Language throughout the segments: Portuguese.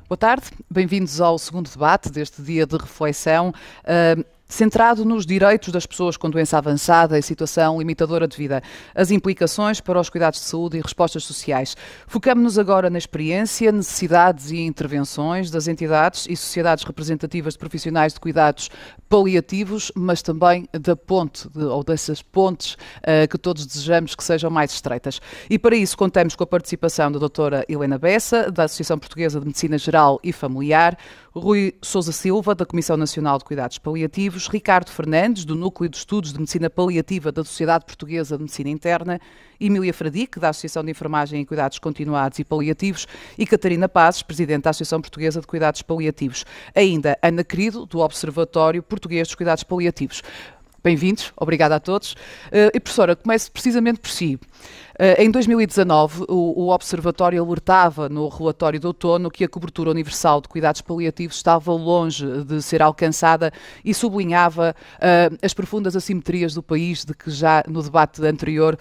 Boa tarde, bem-vindos ao segundo debate deste dia de reflexão, centrado nos direitos das pessoas com doença avançada e situação limitadora de vida, as implicações para os cuidados de saúde e respostas sociais. Focamos-nos agora na experiência, necessidades e intervenções das entidades e sociedades representativas de profissionais de cuidados paliativos, mas também da ponte, ou dessas pontes que todos desejamos que sejam mais estreitas. E para isso contamos com a participação da doutora Helena Bessa, da Associação Portuguesa de Medicina Geral e Familiar, Rui Sousa Silva, da Comissão Nacional de Cuidados Paliativos, Ricardo Fernandes, do Núcleo de Estudos de Medicina Paliativa da Sociedade Portuguesa de Medicina Interna, Emília Fradique, da Associação de Enfermagem e Cuidados Continuados e Paliativos, e Catarina Pazes, Presidente da Associação Portuguesa de Cuidados Paliativos. Ainda Ana Querido, do Observatório Português dos Cuidados Paliativos. Bem-vindos, obrigada a todos. E professora, começo precisamente por si. Em 2019, o Observatório alertava no relatório de outono que a cobertura universal de cuidados paliativos estava longe de ser alcançada e sublinhava as profundas assimetrias do país de que já no debate anterior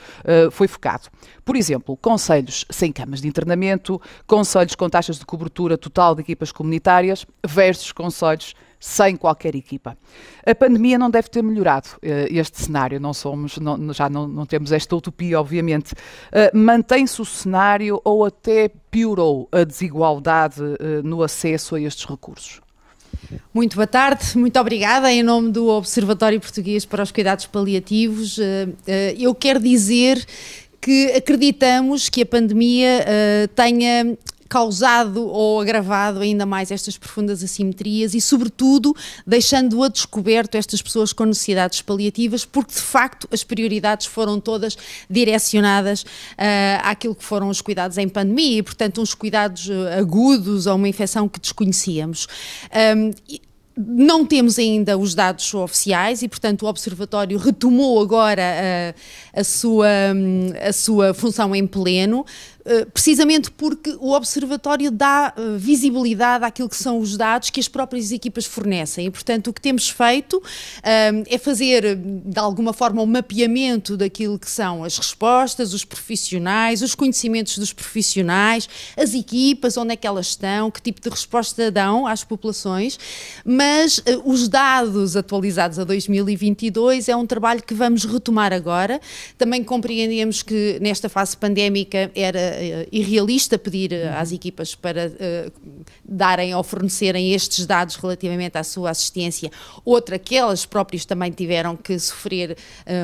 foi focado. Por exemplo, concelhos sem camas de internamento, concelhos com taxas de cobertura total de equipas comunitárias versus concelhos sem qualquer equipa. A pandemia não deve ter melhorado este cenário, já não temos esta utopia, obviamente. Mantém-se o cenário ou até piorou a desigualdade no acesso a estes recursos? Muito boa tarde, muito obrigada. Em nome do Observatório Português para os Cuidados Paliativos, eu quero dizer que acreditamos que a pandemia tenha causado ou agravado ainda mais estas profundas assimetrias e, sobretudo, deixando a descoberto estas pessoas com necessidades paliativas, porque, de facto, as prioridades foram todas direcionadas àquilo que foram os cuidados em pandemia e, portanto, uns cuidados agudos a uma infecção que desconhecíamos. Não temos ainda os dados oficiais e, portanto, o Observatório retomou agora a sua função em pleno, precisamente porque o Observatório dá visibilidade àquilo que são os dados que as próprias equipas fornecem. E, portanto, o que temos feito é fazer, de alguma forma, um mapeamento daquilo que são as respostas, os profissionais, os conhecimentos dos profissionais, as equipas, onde é que elas estão, que tipo de resposta dão às populações, mas os dados atualizados a 2022 é um trabalho que vamos retomar agora. Também compreendemos que nesta fase pandémica era irrealista pedir às equipas para darem ou fornecerem estes dados relativamente à sua assistência, outra que elas próprias também tiveram que sofrer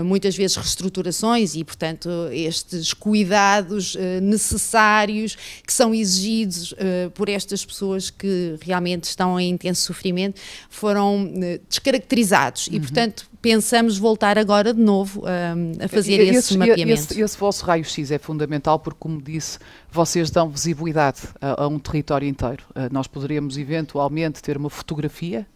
muitas vezes reestruturações e, portanto, estes cuidados necessários que são exigidos por estas pessoas que realmente estão em intenso sofrimento foram descaracterizados e, portanto, pensamos voltar agora de novo a fazer esse mapeamento. Esse vosso raio-x é fundamental porque, como disse, vocês dão visibilidade a um território inteiro. Nós poderíamos eventualmente ter uma fotografia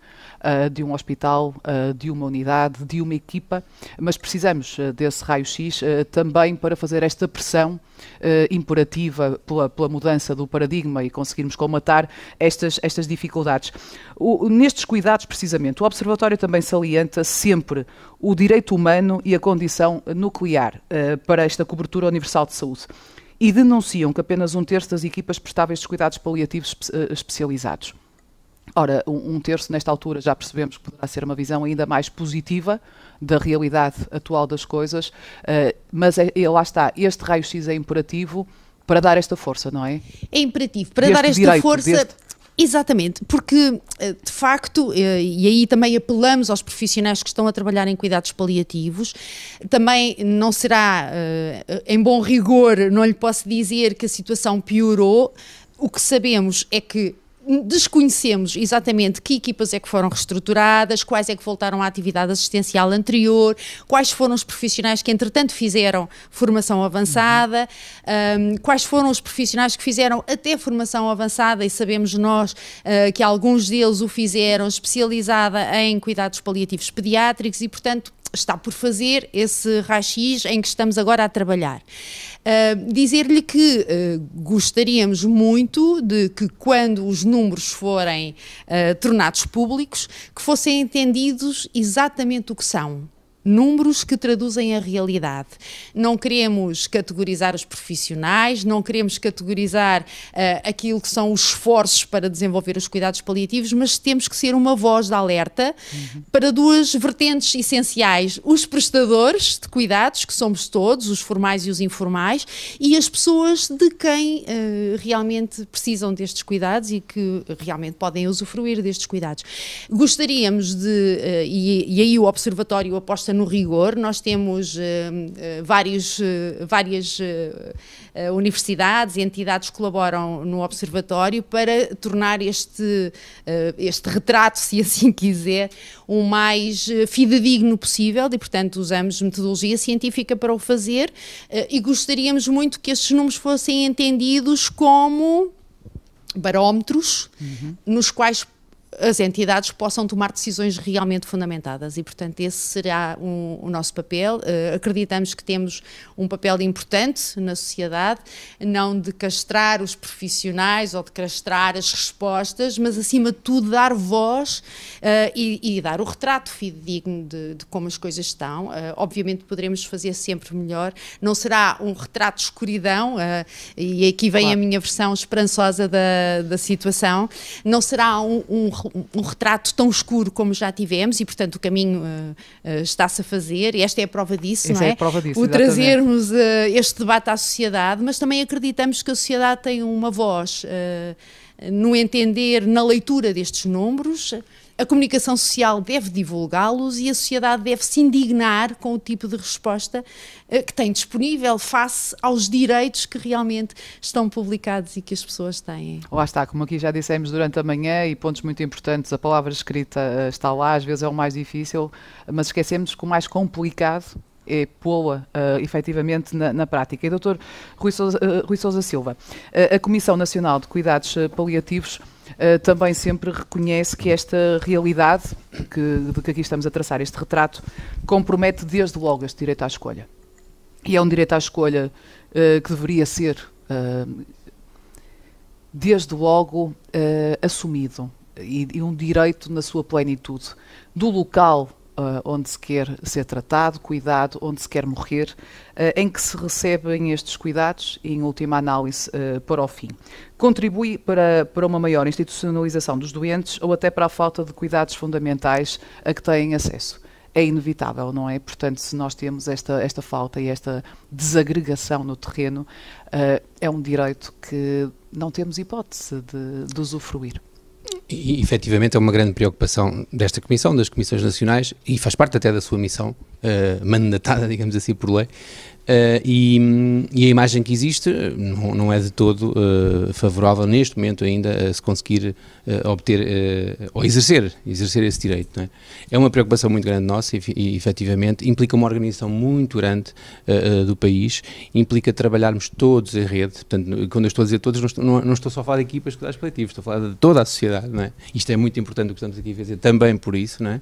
de um hospital, de uma unidade, de uma equipa, mas precisamos desse raio-x também para fazer esta pressão imperativa pela mudança do paradigma e conseguirmos colmatar estas dificuldades. Nestes cuidados, precisamente, o Observatório também salienta sempre o direito humano e a condição nuclear para esta cobertura universal de saúde. E denunciam que apenas 1/3 das equipas prestavam estes cuidados paliativos especializados. Ora, 1/3 nesta altura já percebemos que poderá ser uma visão ainda mais positiva da realidade atual das coisas, mas lá está, este raio-x é imperativo para dar esta força, não é? É imperativo para dar esta força. Exatamente, porque de facto, e aí também apelamos aos profissionais que estão a trabalhar em cuidados paliativos, também não será, em bom rigor, não lhe posso dizer que a situação piorou. O que sabemos é que desconhecemos exatamente que equipas é que foram reestruturadas, quais é que voltaram à atividade assistencial anterior, quais foram os profissionais que entretanto fizeram formação avançada, quais foram os profissionais que fizeram até formação avançada e sabemos nós que alguns deles o fizeram especializada em cuidados paliativos pediátricos e, portanto, está por fazer esse raio-x em que estamos agora a trabalhar. Dizer-lhe que gostaríamos muito de que, quando os números forem tornados públicos, que fossem entendidos exatamente o que são. números que traduzem a realidade. Não queremos categorizar os profissionais, não queremos categorizar aquilo que são os esforços para desenvolver os cuidados paliativos, mas temos que ser uma voz de alerta para duas vertentes essenciais: os prestadores de cuidados, que somos todos, os formais e os informais, e as pessoas de quem realmente precisam destes cuidados e que realmente podem usufruir destes cuidados. Gostaríamos de, e aí o Observatório aposta no rigor. Nós temos várias universidades e entidades que colaboram no Observatório para tornar este retrato, se assim quiser, o mais fidedigno possível, e portanto usamos metodologia científica para o fazer, e gostaríamos muito que estes números fossem entendidos como barómetros nos quais as entidades possam tomar decisões realmente fundamentadas, e portanto esse será o nosso papel. Acreditamos que temos um papel importante na sociedade, não de castrar os profissionais ou de castrar as respostas, mas acima de tudo dar voz e dar o retrato fidedigno de como as coisas estão. Obviamente poderemos fazer sempre melhor, não será um retrato de escuridão, e aqui vem a minha versão esperançosa da situação, não será um retrato tão escuro como já tivemos, e portanto o caminho está-se a fazer, e esta é a prova disso, não é? É a prova disso, o trazermos este debate à sociedade, mas também acreditamos que a sociedade tem uma voz no entender, na leitura destes números. A comunicação social deve divulgá-los e a sociedade deve se indignar com o tipo de resposta que tem disponível face aos direitos que realmente estão publicados e que as pessoas têm. Lá está, como aqui já dissemos durante a manhã, e pontos muito importantes, a palavra escrita está lá, às vezes é o mais difícil, mas esquecemos que o mais complicado é pô-la efetivamente na prática. E Dr. Rui Sousa Silva, a Comissão Nacional de Cuidados Paliativos também sempre reconhece que esta realidade de que aqui estamos a traçar, este retrato, compromete desde logo este direito à escolha. E é um direito à escolha que deveria ser desde logo assumido, e um direito na sua plenitude, do local onde se quer ser tratado, cuidado, onde se quer morrer, em que se recebem estes cuidados e, em última análise, para o fim. Contribui para uma maior institucionalização dos doentes ou até para a falta de cuidados fundamentais a que têm acesso. É inevitável, não é? Portanto, se nós temos esta falta e esta desagregação no terreno, é um direito que não temos hipótese de usufruir. E, efetivamente, é uma grande preocupação desta Comissão, das Comissões Nacionais, e faz parte até da sua missão, mandatada, digamos assim, por lei, e a imagem que existe não é de todo favorável neste momento ainda a se conseguir obter ou exercer esse direito, não é? É uma preocupação muito grande nossa e efetivamente implica uma organização muito grande do país, implica trabalharmos todos em rede. Portanto, quando eu estou a dizer todos, não estou só a falar de equipas de cuidados paliativos, estou a falar de toda a sociedade, não é? Isto é muito importante o que estamos aqui a fazer também por isso, não é?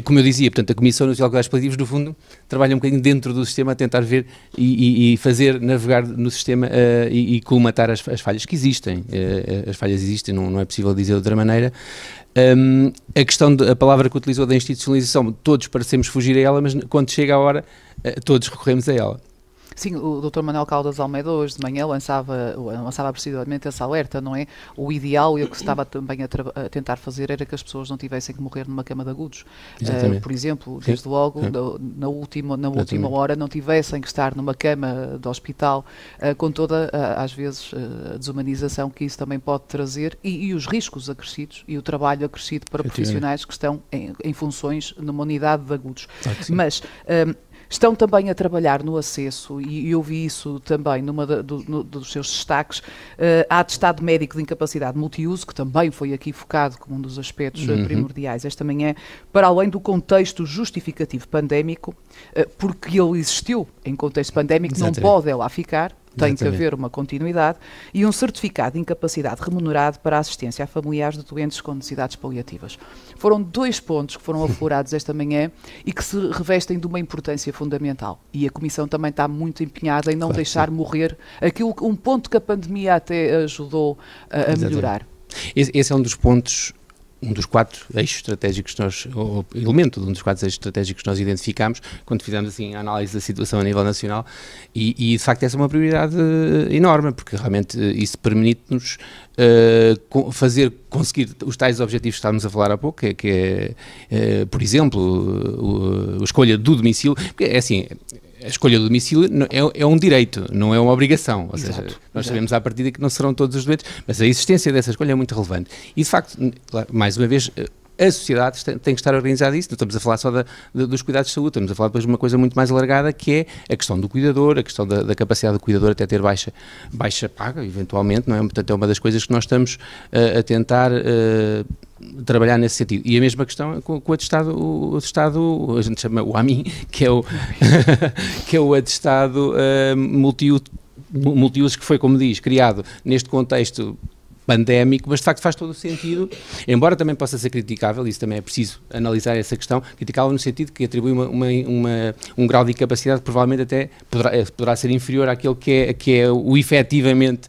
Como eu dizia, portanto, a Comissão Nacional de Cuidados Paliativos, no fundo, trabalha um bocadinho dentro do sistema a tentar ver e fazer navegar no sistema e colmatar as falhas que existem. As falhas existem, não é possível dizer de outra maneira. A questão a palavra que utilizou da institucionalização, todos parecemos fugir a ela, mas quando chega a hora, todos recorremos a ela. Sim, o Dr. Manuel Caldas Almeida hoje de manhã lançava precisamente esse alerta, não é? O ideal, e o que se estava também a tentar fazer, era que as pessoas não tivessem que morrer numa cama de agudos. Por exemplo, desde logo, na última hora, não tivessem que estar numa cama de hospital, com toda, às vezes, a desumanização que isso também pode trazer, e os riscos acrescidos, e o trabalho acrescido para profissionais que estão em funções numa unidade de agudos. Mas estão também a trabalhar no acesso, e eu vi isso também numa dos seus destaques, a atestado médico de incapacidade multiuso, que também foi aqui focado como um dos aspectos primordiais esta manhã, para além do contexto justificativo pandémico, porque ele existiu em contexto pandémico, não pode lá ficar. Tem que haver uma continuidade, e um certificado de incapacidade remunerado para a assistência a familiares de doentes com necessidades paliativas. Foram 2 pontos que foram aflorados esta manhã e que se revestem de uma importância fundamental. E a Comissão também está muito empenhada em não deixar morrer um ponto que a pandemia até ajudou a melhorar. Esse é um dos pontos um dos 4 eixos estratégicos que nós, ou elemento de um dos 4 eixos estratégicos que nós identificámos quando fizemos assim a análise da situação a nível nacional e de facto essa é uma prioridade enorme, porque realmente isso permite-nos conseguir os tais objetivos que estávamos a falar há pouco, que é por exemplo, a escolha do domicílio, porque é assim, a escolha do domicílio é um direito, não é uma obrigação, ou seja, nós sabemos à partida que não serão todos os doentes, mas a existência dessa escolha é muito relevante. E de facto, mais uma vez, a sociedade tem que estar organizada nisso, não estamos a falar só dos cuidados de saúde, estamos a falar depois de uma coisa muito mais alargada, que é a questão do cuidador, a questão da capacidade do cuidador até ter baixa paga, eventualmente, não é? Portanto, é uma das coisas que nós estamos a tentar trabalhar nesse sentido. E a mesma questão com o atestado, a gente chama o AMI, que é o atestado multiusos, que foi, como diz, criado neste contexto pandémico, mas de facto faz todo o sentido, embora também possa ser criticável, isso também é preciso analisar essa questão, criticável no sentido que atribui um grau de incapacidade que provavelmente até poderá ser inferior àquele que é o efetivamente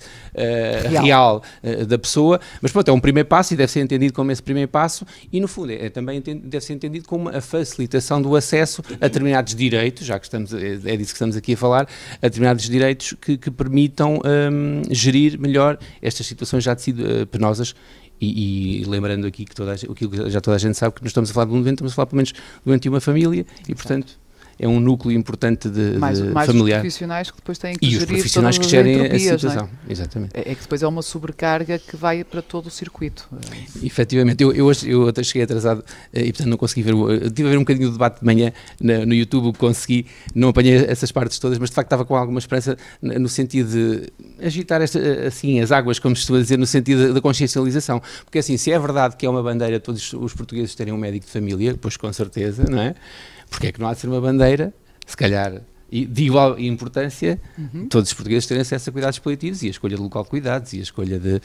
real da pessoa, mas pronto, é um primeiro passo e deve ser entendido como esse primeiro passo e no fundo também deve ser entendido como a facilitação do acesso a determinados direitos, já que é disso que estamos aqui a falar, a determinados direitos que permitam gerir melhor estas situações já de sido penosas e lembrando aqui que já toda a gente sabe que nós estamos a falar de um doente, estamos a falar pelo menos de um doente e uma família e portanto é um núcleo importante de mais familiar. Os profissionais que depois têm que gerir os profissionais que gerem a situação. Não é? Exatamente. É que depois é uma sobrecarga que vai para todo o circuito. Efetivamente. Eu até cheguei atrasado e portanto não consegui ver, tive a ver um bocadinho do debate de manhã no YouTube, consegui, não apanhei essas partes todas, mas de facto estava com alguma esperança no sentido de agitar assim, as águas, como se costuma dizer, no sentido da consciencialização. Porque assim, se é verdade que é uma bandeira todos os portugueses terem um médico de família, pois com certeza, não é? Porque é que não há de ser uma bandeira, se calhar, de igual importância, todos os portugueses terem acesso a cuidados paliativos e a escolha de local de cuidados e a escolha de,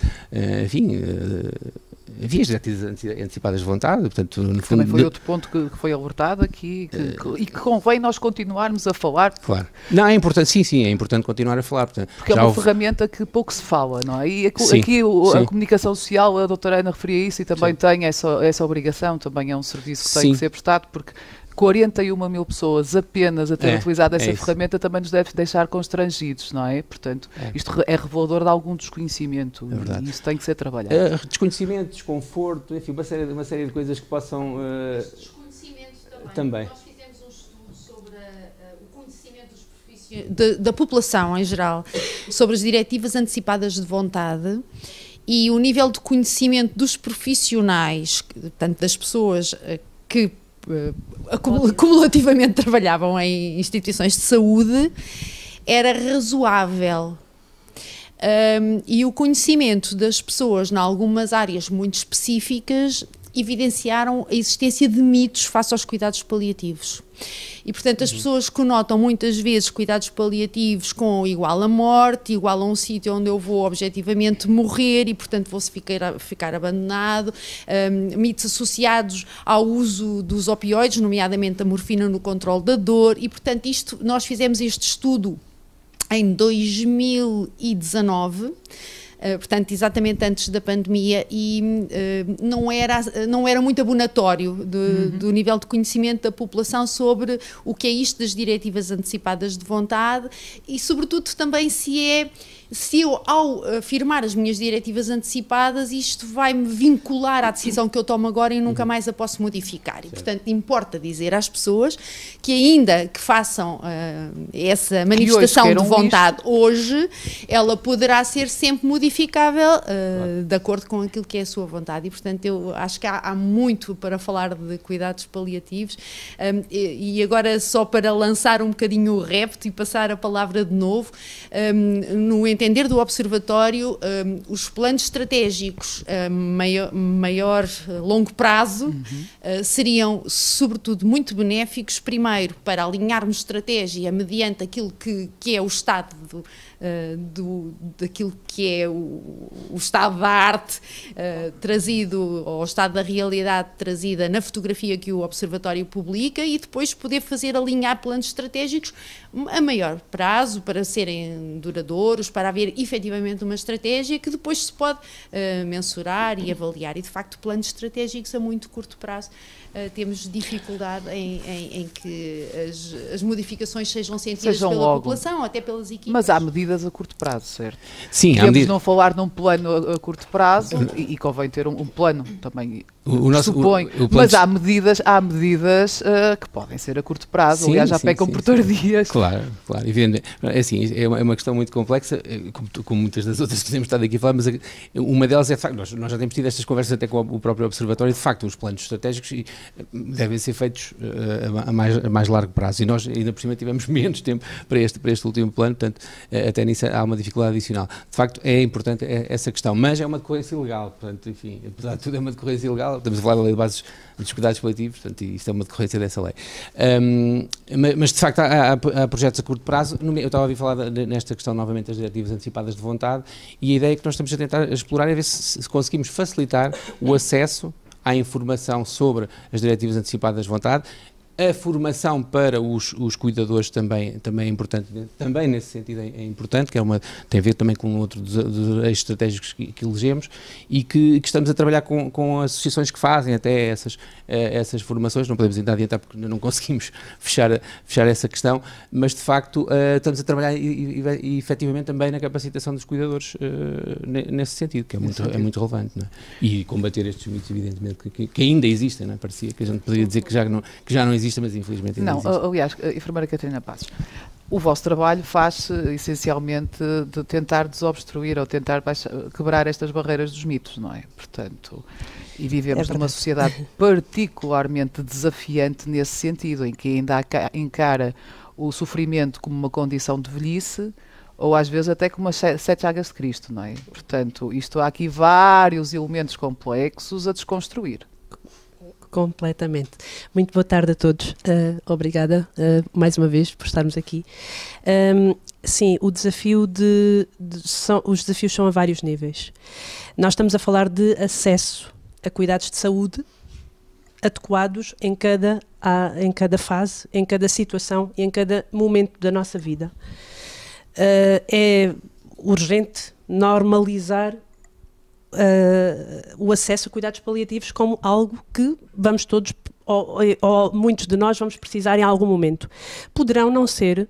vias diretas antecipadas de vontade, portanto, no fundo... Também foi outro ponto que foi alertado aqui e que convém nós continuarmos a falar. Claro. Não, é importante, sim, é importante continuar a falar. Portanto, porque é uma ferramenta que pouco se fala, não é? E aqui a comunicação social, a doutora Ana referia isso e também tem essa obrigação, também é um serviço que tem que ser prestado, porque 41 mil pessoas apenas a ter utilizado essa ferramenta também nos deve deixar constrangidos, não é? Portanto, isto é revelador de algum desconhecimento e isso tem que ser trabalhado. Desconhecimento, desconforto, enfim, uma série de coisas que possam... Desconhecimento também. Nós fizemos um estudo sobre o conhecimento dos profissionais, da população em geral, sobre as diretivas antecipadas de vontade e o nível de conhecimento dos profissionais, portanto, das pessoas que acumulativamente trabalhavam em instituições de saúde, era razoável. E o conhecimento das pessoas em algumas áreas muito específicas evidenciaram a existência de mitos face aos cuidados paliativos. E, portanto, as pessoas conotam muitas vezes cuidados paliativos com igual a morte, igual a um sítio onde eu vou objetivamente morrer e, portanto, vou ficar abandonado, mitos associados ao uso dos opioides, nomeadamente a morfina no controle da dor, e, portanto, nós fizemos este estudo em 2019, portanto, exatamente antes da pandemia, e não era muito abonatório do nível de conhecimento da população sobre o que é isto das diretivas antecipadas de vontade e, sobretudo, também se eu, ao afirmar as minhas diretivas antecipadas, isto vai-me vincular à decisão que eu tomo agora e nunca mais a posso modificar. E, portanto, importa dizer às pessoas que ainda que façam essa manifestação de vontade hoje, ela poderá ser sempre modificável de acordo com aquilo que é a sua vontade. E, portanto, eu acho que há muito para falar de cuidados paliativos. E agora, só para lançar um bocadinho o repto e passar a palavra de novo, no entender do Observatório, os planos estratégicos longo prazo seriam, sobretudo, muito benéficos, primeiro, para alinharmos estratégia mediante aquilo que é o estado daquilo que é o estado da arte trazido, ou o estado da realidade trazida na fotografia que o Observatório publica, e depois poder alinhar planos estratégicos a maior prazo para serem duradouros, para a haver efetivamente uma estratégia que depois se pode mensurar e avaliar. E, de facto, planos estratégicos a muito curto prazo temos dificuldade em que as modificações sejam sentidas pela população, até pelas equipas. Mas há medidas a curto prazo, certo? Sim, podemos não falar num plano a curto prazo e convém ter um plano também, supõe, mas há medidas que podem ser a curto prazo, aliás já pecam por tardias. Claro, é assim, é uma questão muito complexa, como muitas das outras que temos estado aqui a falar, mas uma delas é, de facto, nós já temos tido estas conversas até com o próprio Observatório, de facto, os planos estratégicos devem ser feitos a mais largo prazo, e nós ainda por cima tivemos menos tempo para este último plano, portanto, até nisso há uma dificuldade adicional. De facto, é importante essa questão, mas é uma decorrência ilegal, portanto, enfim, apesar de tudo é uma decorrência ilegal, estamos a falar da Lei de Bases dos Cuidados Paliativos, portanto, isto é uma decorrência dessa lei. Mas, de facto, há projetos a curto prazo. Eu estava a ouvir falar nesta questão novamente das diretivas antecipadas de vontade, e a ideia que nós estamos a tentar explorar é ver se conseguimos facilitar o acesso à informação sobre as diretivas antecipadas de vontade. A formação para os cuidadores também é importante, também nesse sentido é importante, que tem a ver também com outro dos eixos estratégicos que elegemos, e que estamos a trabalhar com associações que fazem até essas formações. Não podemos ainda adiantar porque não conseguimos fechar essa questão, mas de facto estamos a trabalhar e efetivamente também na capacitação dos cuidadores nesse sentido, que é muito relevante, não é? E combater estes mitos, evidentemente, que ainda existem, não é? Parecia que a gente poderia dizer que já não existe, mas infelizmente ainda existe. Aliás, a enfermeira Catarina Passos, o vosso trabalho faz essencialmente de tentar desobstruir ou tentar quebrar estas barreiras dos mitos, não é? Portanto, e vivemos numa sociedade particularmente desafiante nesse sentido, em que ainda encara o sofrimento como uma condição de velhice, ou às vezes até como as 7 chagas de Cristo, não é? Portanto, há aqui vários elementos complexos a desconstruir. Completamente. Muito boa tarde a todos. Obrigada mais uma vez por estarmos aqui. Sim, os desafios são a vários níveis. Nós estamos a falar de acesso a cuidados de saúde adequados em cada fase, em cada situação e em cada momento da nossa vida. É urgente normalizar o acesso a cuidados paliativos como algo que vamos todos, ou muitos de nós, vamos precisar em algum momento. Poderão não ser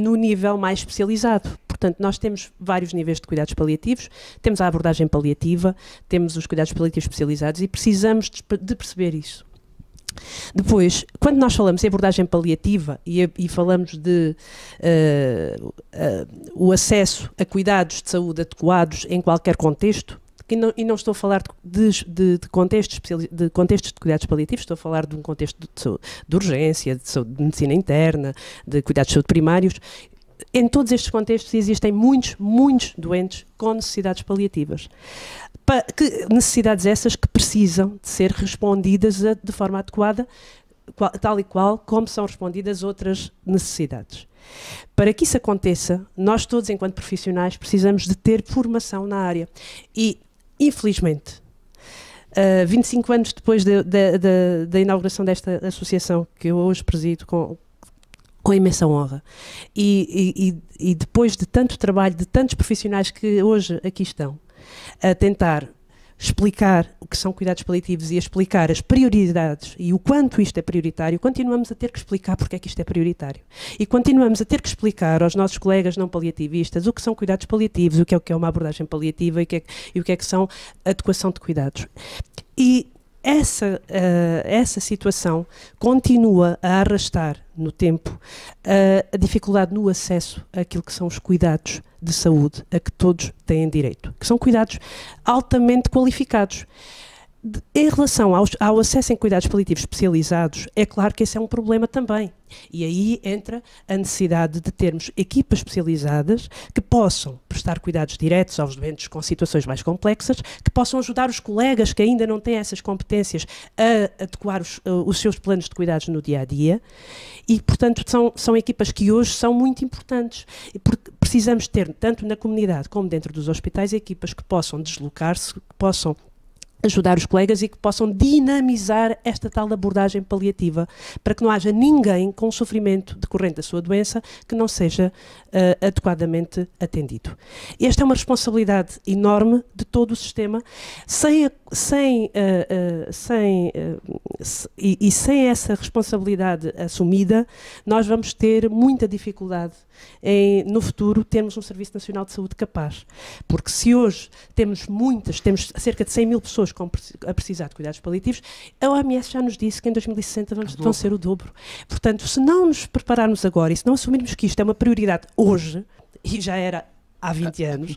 no nível mais especializado. Portanto, nós temos vários níveis de cuidados paliativos, temos a abordagem paliativa, temos os cuidados paliativos especializados e precisamos de perceber isso. Depois, quando nós falamos em abordagem paliativa e falamos de o acesso a cuidados de saúde adequados em qualquer contexto, e não estou a falar de contextos de cuidados paliativos, estou a falar de um contexto de urgência, de medicina interna, de cuidados de saúde primários. Em todos estes contextos existem muitos doentes com necessidades paliativas. Necessidades essas que precisam de ser respondidas de forma adequada, tal e qual como são respondidas outras necessidades. Para que isso aconteça, nós todos, enquanto profissionais, precisamos de ter formação na área. E, infelizmente, 25 anos depois da inauguração desta associação, que eu hoje presido com imensa honra, e depois de tanto trabalho, de tantos profissionais que hoje aqui estão, a tentar explicar o que são cuidados paliativos e a explicar as prioridades e o quanto isto é prioritário, continuamos a ter que explicar porque é que isto é prioritário. E continuamos a ter que explicar aos nossos colegas não paliativistas o que são cuidados paliativos, o que é uma abordagem paliativa e o que é que são adequação de cuidados. E essa situação continua a arrastar no tempo a dificuldade no acesso àquilo que são os cuidados de saúde a que todos têm direito, que são cuidados altamente qualificados. Em relação ao acesso em cuidados paliativos especializados, é claro que esse é um problema também. E aí entra a necessidade de termos equipas especializadas que possam prestar cuidados diretos aos doentes com situações mais complexas, que possam ajudar os colegas que ainda não têm essas competências a adequar os seus planos de cuidados no dia-a-dia. E, portanto, são equipas que hoje são muito importantes, porque precisamos ter, tanto na comunidade como dentro dos hospitais, equipas que possam deslocar-se, que possam ajudar os colegas e que possam dinamizar esta tal abordagem paliativa, para que não haja ninguém com sofrimento decorrente da sua doença que não seja adequadamente atendido. Esta é uma responsabilidade enorme de todo o sistema. Sem essa responsabilidade assumida, nós vamos ter muita dificuldade em, no futuro, termos um Serviço Nacional de Saúde capaz. Porque se hoje temos cerca de 100 mil pessoas a precisar de cuidados paliativos, a OMS já nos disse que em 2060 vão ser o dobro. Portanto, se não nos prepararmos agora e se não assumirmos que isto é uma prioridade hoje, e já era há 20 anos,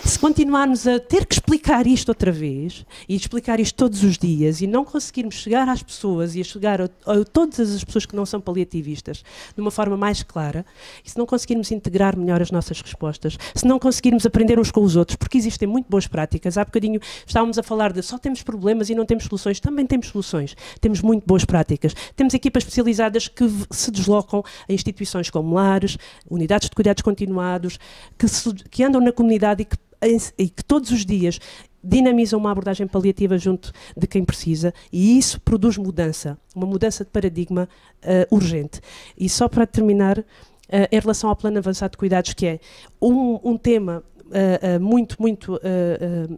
se continuarmos a ter que explicar isto outra vez, e explicar isto todos os dias, e não conseguirmos chegar às pessoas e a chegar a todas as pessoas que não são paliativistas de uma forma mais clara, e se não conseguirmos integrar melhor as nossas respostas, se não conseguirmos aprender uns com os outros, porque existem muito boas práticas. Há bocadinho estávamos a falar de só temos problemas e não temos soluções. Também temos soluções, temos muito boas práticas, temos equipas especializadas que se deslocam a instituições como lares, unidades de cuidados continuados, que andam na comunidade e que todos os dias dinamizam uma abordagem paliativa junto de quem precisa, e isso produz mudança, uma mudança de paradigma urgente. E só para terminar, em relação ao Plano Avançado de Cuidados, que é um tema muito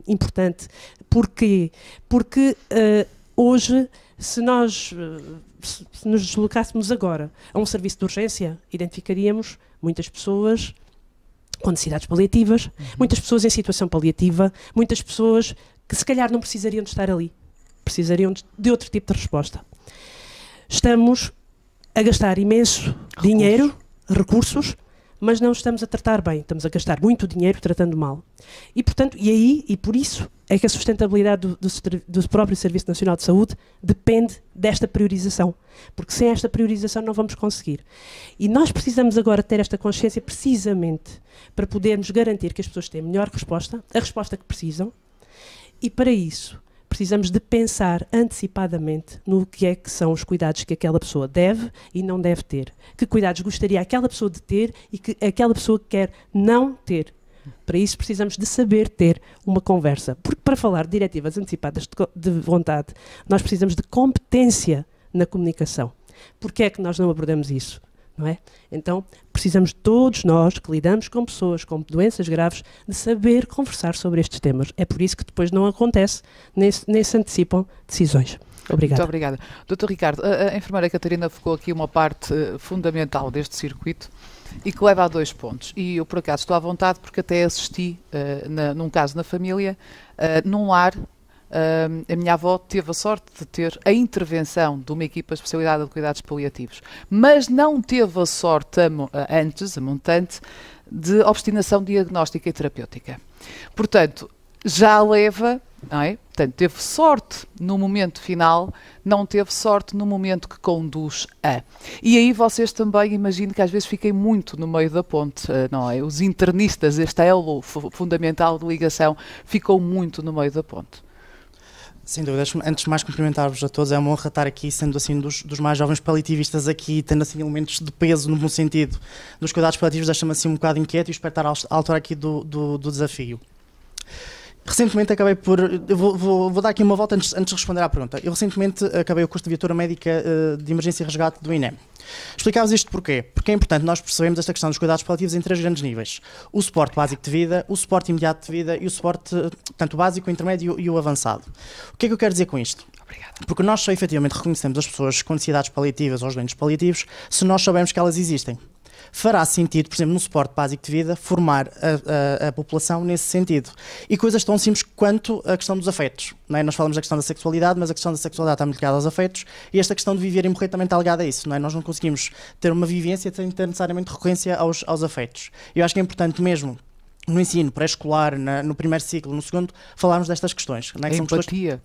importante. Porquê? Porque hoje, se nós nos deslocássemos agora a um serviço de urgência, identificaríamos muitas pessoas com necessidades paliativas, muitas pessoas em situação paliativa, muitas pessoas que se calhar não precisariam de estar ali, precisariam de outro tipo de resposta. Estamos a gastar imenso dinheiro, recursos, mas não estamos a tratar bem, estamos a gastar muito dinheiro tratando mal. E, portanto, e por isso é que a sustentabilidade do próprio Serviço Nacional de Saúde depende desta priorização, porque sem esta priorização não vamos conseguir. E nós precisamos agora ter esta consciência precisamente para podermos garantir que as pessoas têm a melhor resposta, a resposta que precisam, e para isso precisamos de pensar antecipadamente no que é que são os cuidados que aquela pessoa deve e não deve ter. Que cuidados gostaria aquela pessoa de ter e que aquela pessoa quer não ter. Para isso precisamos de saber ter uma conversa. Porque para falar de diretivas antecipadas de vontade, nós precisamos de competência na comunicação. Porquê é que nós não abordamos isso? Não é? Então, precisamos todos nós que lidamos com pessoas com doenças graves de saber conversar sobre estes temas. É por isso que depois não acontece, nem se antecipam decisões. Obrigada. Muito obrigada. Dr. Ricardo, a enfermeira Catarina focou aqui uma parte fundamental deste circuito e que leva a 2 pontos. E eu, por acaso, estou à vontade porque até assisti, num caso na família, num lar. A minha avó teve a sorte de ter a intervenção de uma equipa especializada de cuidados paliativos, mas não teve a sorte a montante, de obstinação diagnóstica e terapêutica. Portanto, já leva, não é? Portanto, teve sorte no momento final, não teve sorte no momento que conduz a. E aí vocês também, imagino que às vezes fiquem muito no meio da ponte, não é? Os internistas, este elo fundamental de ligação, ficou muito no meio da ponte. Sem dúvida, antes de mais cumprimentar-vos a todos, é uma honra estar aqui, sendo assim dos mais jovens paliativistas aqui, tendo assim elementos de peso no bom sentido dos cuidados paliativos, deixa-me assim um bocado inquieto e espero estar à altura aqui do desafio. Recentemente acabei por... Eu vou dar aqui uma volta antes de responder à pergunta. Eu recentemente acabei o curso de viatura médica de emergência e resgate do INEM. Explicava-vos isto porquê? Porque é importante nós percebermos esta questão dos cuidados paliativos em 3 grandes níveis. O suporte básico de vida, o suporte imediato de vida e o suporte, tanto o básico, o intermédio e o avançado. O que é que eu quero dizer com isto? Obrigado. Porque nós só efetivamente reconhecemos as pessoas com necessidades paliativas ou os doentes paliativos se nós soubermos que elas existem. Fará sentido, por exemplo, no suporte básico de vida, formar a população nesse sentido. E coisas tão simples quanto a questão dos afetos. Não é? Nós falamos da questão da sexualidade, mas a questão da sexualidade está muito ligada aos afetos e esta questão de viver e morrer também está ligada a isso. Não é? Nós não conseguimos ter uma vivência sem ter necessariamente recorrência aos afetos. E eu acho que é importante mesmo, no ensino pré-escolar, no primeiro ciclo, no segundo, falarmos destas questões. Não é? A empatia.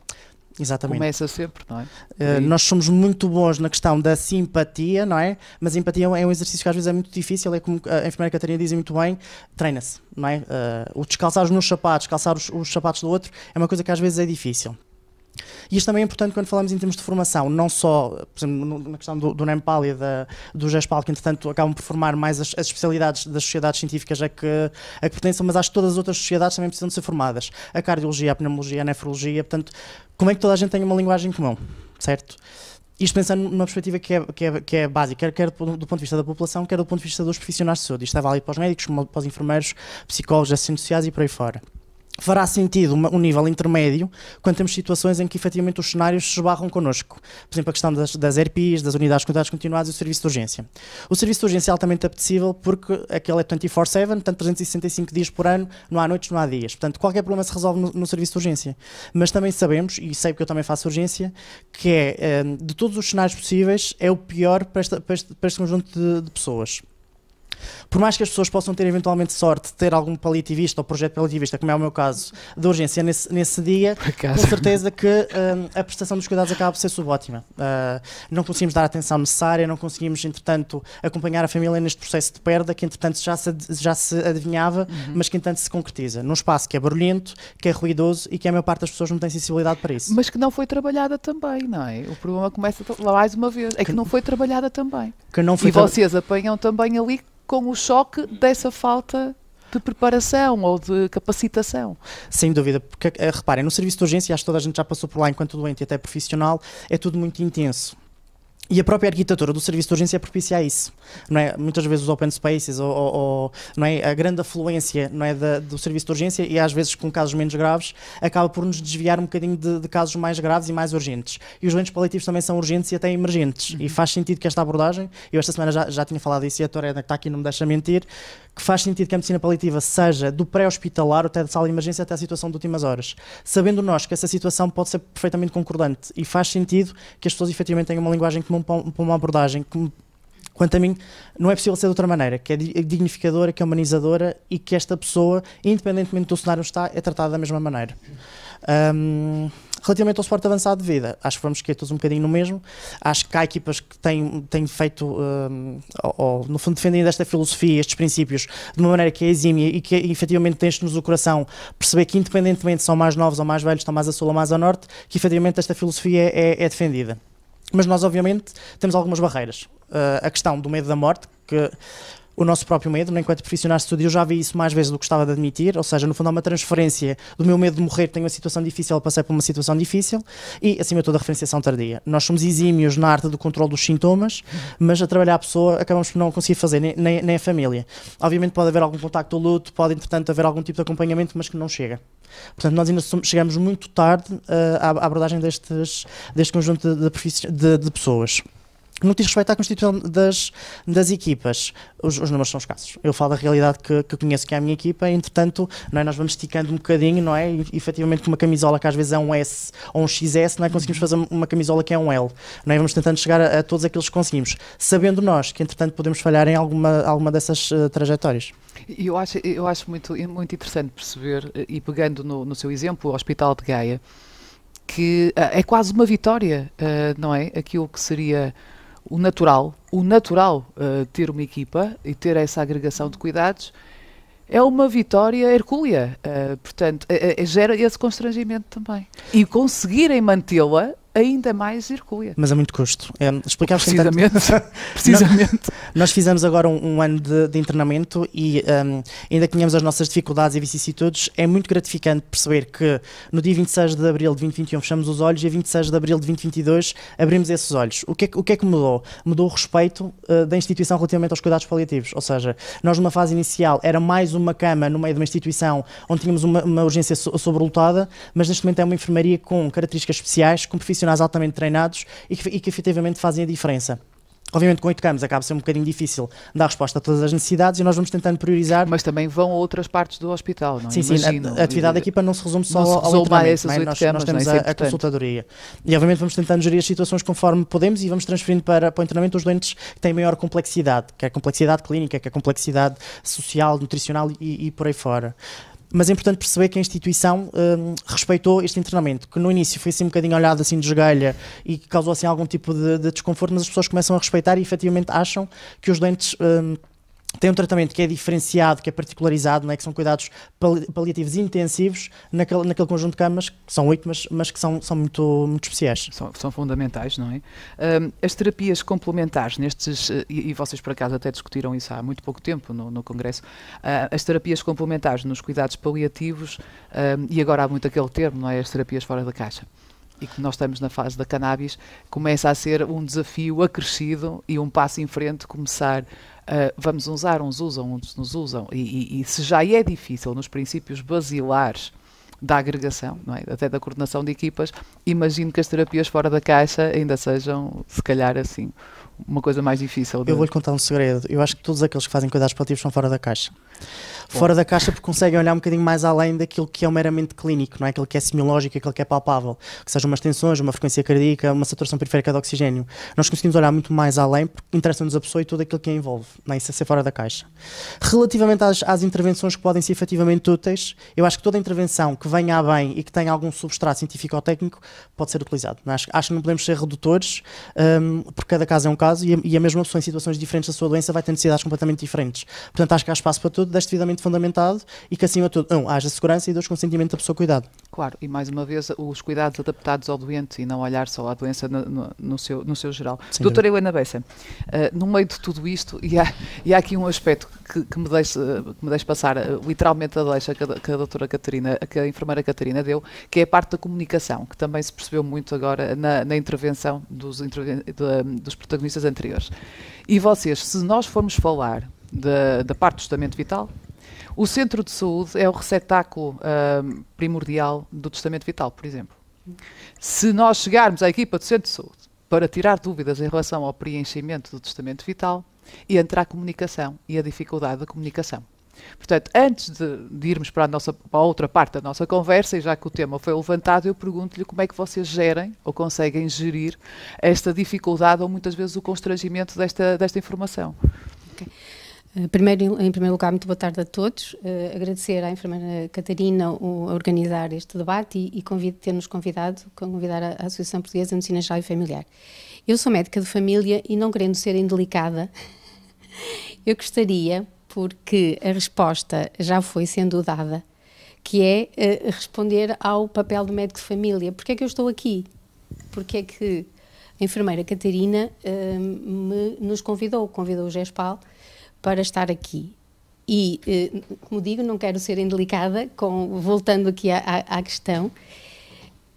Exatamente. Começa sempre, não é? Nós somos muito bons na questão da simpatia, não é? Mas a empatia é um exercício que às vezes é muito difícil, é como a enfermeira Catarina diz muito bem, treina-se, não é? O descalçar os meus sapatos, calçar os sapatos do outro, é uma coisa que às vezes é difícil. E isto também é importante quando falamos em termos de formação, não só, por exemplo, na questão do NEMPAL e do GESPAL, que entretanto acabam por formar mais as especialidades das sociedades científicas a que pertencem, mas acho que todas as outras sociedades também precisam de ser formadas. A cardiologia, a pneumologia, a nefrologia, portanto, como é que toda a gente tem uma linguagem comum, certo? Isto pensando numa perspectiva que é básica, quer do ponto de vista da população, quer do ponto de vista dos profissionais de saúde. Isto é válido para os médicos, para os enfermeiros, psicólogos, assistentes sociais e por aí fora. Fará sentido um nível intermédio quando temos situações em que efetivamente os cenários se esbarram connosco. Por exemplo, a questão das ERPs, das unidades de cuidados continuados e o serviço de urgência. O serviço de urgência é altamente apetecível porque aquele é 24/7, portanto 365 dias por ano, não há noites, não há dias. Portanto, qualquer problema se resolve no serviço de urgência. Mas também sabemos, e sei porque eu também faço urgência, que de todos os cenários possíveis, é o pior para este conjunto de pessoas. Por mais que as pessoas possam ter eventualmente sorte de ter algum paliativista ou projeto paliativista, como é o meu caso, de urgência nesse dia, com certeza que a prestação dos cuidados acaba por ser subótima. Não conseguimos dar a atenção necessária, não conseguimos, entretanto, acompanhar a família neste processo de perda que, entretanto, já se adivinhava, mas que, entretanto, se concretiza. Num espaço que é barulhento, que é ruidoso e que a maior parte das pessoas não tem sensibilidade para isso. Mas que não foi trabalhada também, não é? O problema começa mais uma vez, é que não foi trabalhada também. E vocês apanham também ali com o choque dessa falta de preparação ou de capacitação. Sem dúvida, porque reparem, no serviço de urgência, acho que toda a gente já passou por lá enquanto doente e até profissional, é tudo muito intenso. E a própria arquitetura do serviço de urgência propicia isso, não é? Muitas vezes os open spaces ou não é? A grande afluência, não é? do serviço de urgência, e às vezes com casos menos graves, acaba por nos desviar um bocadinho de casos mais graves e mais urgentes. E os doentes paliativos também são urgentes e até emergentes. E faz sentido que esta abordagem, eu esta semana já tinha falado disso e a Torena que está aqui não me deixa mentir, que faz sentido que a medicina paliativa seja do pré-hospitalar até de sala de emergência até a situação de últimas horas. Sabendo nós que essa situação pode ser perfeitamente concordante e faz sentido que as pessoas efetivamente tenham uma linguagem comum para uma abordagem que, quanto a mim, não é possível ser de outra maneira, que é dignificadora, que é humanizadora e que esta pessoa, independentemente do cenário onde está, é tratada da mesma maneira. Relativamente ao suporte avançado de vida, acho que vamos querer todos um bocadinho no mesmo. Acho que há equipas que têm feito, ou no fundo defendem esta filosofia, estes princípios, de uma maneira que é exímia e que efetivamente enche-nos o coração perceber que independentemente se são mais novos ou mais velhos, estão mais a sul ou mais a norte, que efetivamente esta filosofia é defendida. Mas nós obviamente temos algumas barreiras. A questão do medo da morte, que o nosso próprio medo, enquanto profissionais de saúde, eu já vi isso mais vezes do que gostava de admitir, ou seja, no fundo há uma transferência do meu medo de morrer, tenho uma situação difícil, passei por uma situação difícil, e acima de tudo a referenciação tardia. Nós somos exímios na arte do controle dos sintomas, mas a trabalhar a pessoa acabamos por não conseguir fazer, nem a família. Obviamente pode haver algum contacto ao luto, pode entretanto haver algum tipo de acompanhamento, mas que não chega. Portanto, nós ainda chegamos muito tarde à abordagem deste conjunto de pessoas. No que diz respeito à constituição das equipas, os números são escassos. Eu falo da realidade que conheço, que é a minha equipa, e, entretanto, não é, nós vamos esticando um bocadinho, não é? E, efetivamente, com uma camisola que às vezes é um S ou um XS, não é? Conseguimos fazer uma camisola que é um L. Não é? Vamos tentando chegar a todos aqueles que conseguimos, sabendo nós que, entretanto, podemos falhar em alguma dessas trajetórias. Eu acho muito interessante perceber, e pegando no seu exemplo, o Hospital de Gaia, que é quase uma vitória, não é? Aquilo que seria o natural, ter uma equipa e ter essa agregação de cuidados é uma vitória hercúlea. Portanto, gera esse constrangimento também. E conseguirem mantê-la ainda mais hercúlea. Mas a muito custo. Precisamente. Nós fizemos agora um ano de internamento e ainda que tenhamos as nossas dificuldades e vicissitudes, é muito gratificante perceber que no dia 26 de abril de 2021 fechamos os olhos e a 26 de abril de 2022 abrimos esses olhos. O que é que mudou? Mudou o respeito da instituição relativamente aos cuidados paliativos. Ou seja, nós numa fase inicial era mais uma cama no meio de uma instituição onde tínhamos uma urgência sobrelotada, mas neste momento é uma enfermaria com características especiais, com profissionais altamente treinados e que efetivamente fazem a diferença. Obviamente com 8 camas acaba a ser um bocadinho difícil dar resposta a todas as necessidades e nós vamos tentando priorizar. Mas também vão a outras partes do hospital, não é? Sim, a atividade da equipa não se resume só ao internamento, não é? Nós temos a consultadoria. E obviamente vamos tentando gerir as situações conforme podemos e vamos transferindo para o internamento os doentes que têm maior complexidade, que é a complexidade clínica, que é a complexidade social, nutricional e por aí fora. Mas é importante perceber que a instituição respeitou este internamento, que no início foi assim um bocadinho olhado assim de esgalha e que causou assim algum tipo de desconforto, mas as pessoas começam a respeitar e efetivamente acham que os doentes tem um tratamento que é diferenciado, que é particularizado, não é? Que são cuidados paliativos intensivos naquele conjunto de camas, que são 8, mas que são muito especiais. São fundamentais, não é? As terapias complementares nestes, e vocês por acaso até discutiram isso há muito pouco tempo no Congresso, as terapias complementares nos cuidados paliativos, e agora há muito aquele termo, não é? As terapias fora da caixa. E que nós estamos na fase da cannabis, começa a ser um desafio acrescido e um passo em frente começar. Vamos usar, uns usam, uns nos usam, e se já é difícil nos princípios basilares da agregação, não é? Até da coordenação de equipas, imagino que as terapias fora da caixa ainda sejam, se calhar assim, uma coisa mais difícil. Eu vou-lhe contar um segredo. Eu acho que todos aqueles que fazem cuidados paliativos são fora da caixa. Fora da caixa porque conseguem olhar um bocadinho mais além daquilo que é o meramente clínico, não é? Aquilo que é semiológico, aquilo que é palpável, que sejam umas tensões, uma frequência cardíaca, uma saturação periférica de oxigênio. Nós conseguimos olhar muito mais além porque interessa-nos a pessoa e tudo aquilo que a envolve, não é? Isso é ser fora da caixa. Relativamente às intervenções que podem ser efetivamente úteis, eu acho que toda intervenção que venha a bem e que tenha algum substrato científico ou técnico pode ser utilizado. Não é? Acho que não podemos ser redutores, porque cada caso é um caso e a mesma pessoa em situações diferentes da sua doença vai ter necessidades completamente diferentes. Portanto, acho que há espaço para tudo, deste devidamente fundamentado e que acima de tudo, haja segurança e 2, consentimento da pessoa cuidado. Claro, e mais uma vez os cuidados adaptados ao doente e não olhar só a doença no seu geral. Doutora Helena Bessa, no meio de tudo isto, e há aqui um aspecto que me deixe passar literalmente a deixa que a doutora Catarina, que a enfermeira Catarina deu, que é a parte da comunicação, que também se percebeu muito agora na intervenção dos protagonistas anteriores. E vocês, se nós formos falar da parte do testamento vital, o centro de saúde é o receptáculo primordial do testamento vital, por exemplo. Se nós chegarmos à equipa do centro de saúde para tirar dúvidas em relação ao preenchimento do testamento vital, entra a comunicação e a dificuldade da comunicação. Portanto, antes de irmos para a outra parte da nossa conversa, e já que o tema foi levantado, eu pergunto-lhe como é que vocês gerem ou conseguem gerir esta dificuldade ou muitas vezes o constrangimento desta informação. Okay. Em primeiro lugar, muito boa tarde a todos. Agradecer à enfermeira Catarina a organizar este debate e ter-nos convidar a Associação Portuguesa de Medicina Geral e Familiar. Eu sou médica de família e, não querendo ser indelicada, eu gostaria, porque a resposta já foi sendo dada, que é responder ao papel do médico de família. Porquê é que eu estou aqui? Porque é que a enfermeira Catarina nos convidou o GESPAL para estar aqui. E, como digo, não quero ser indelicada, voltando aqui à questão,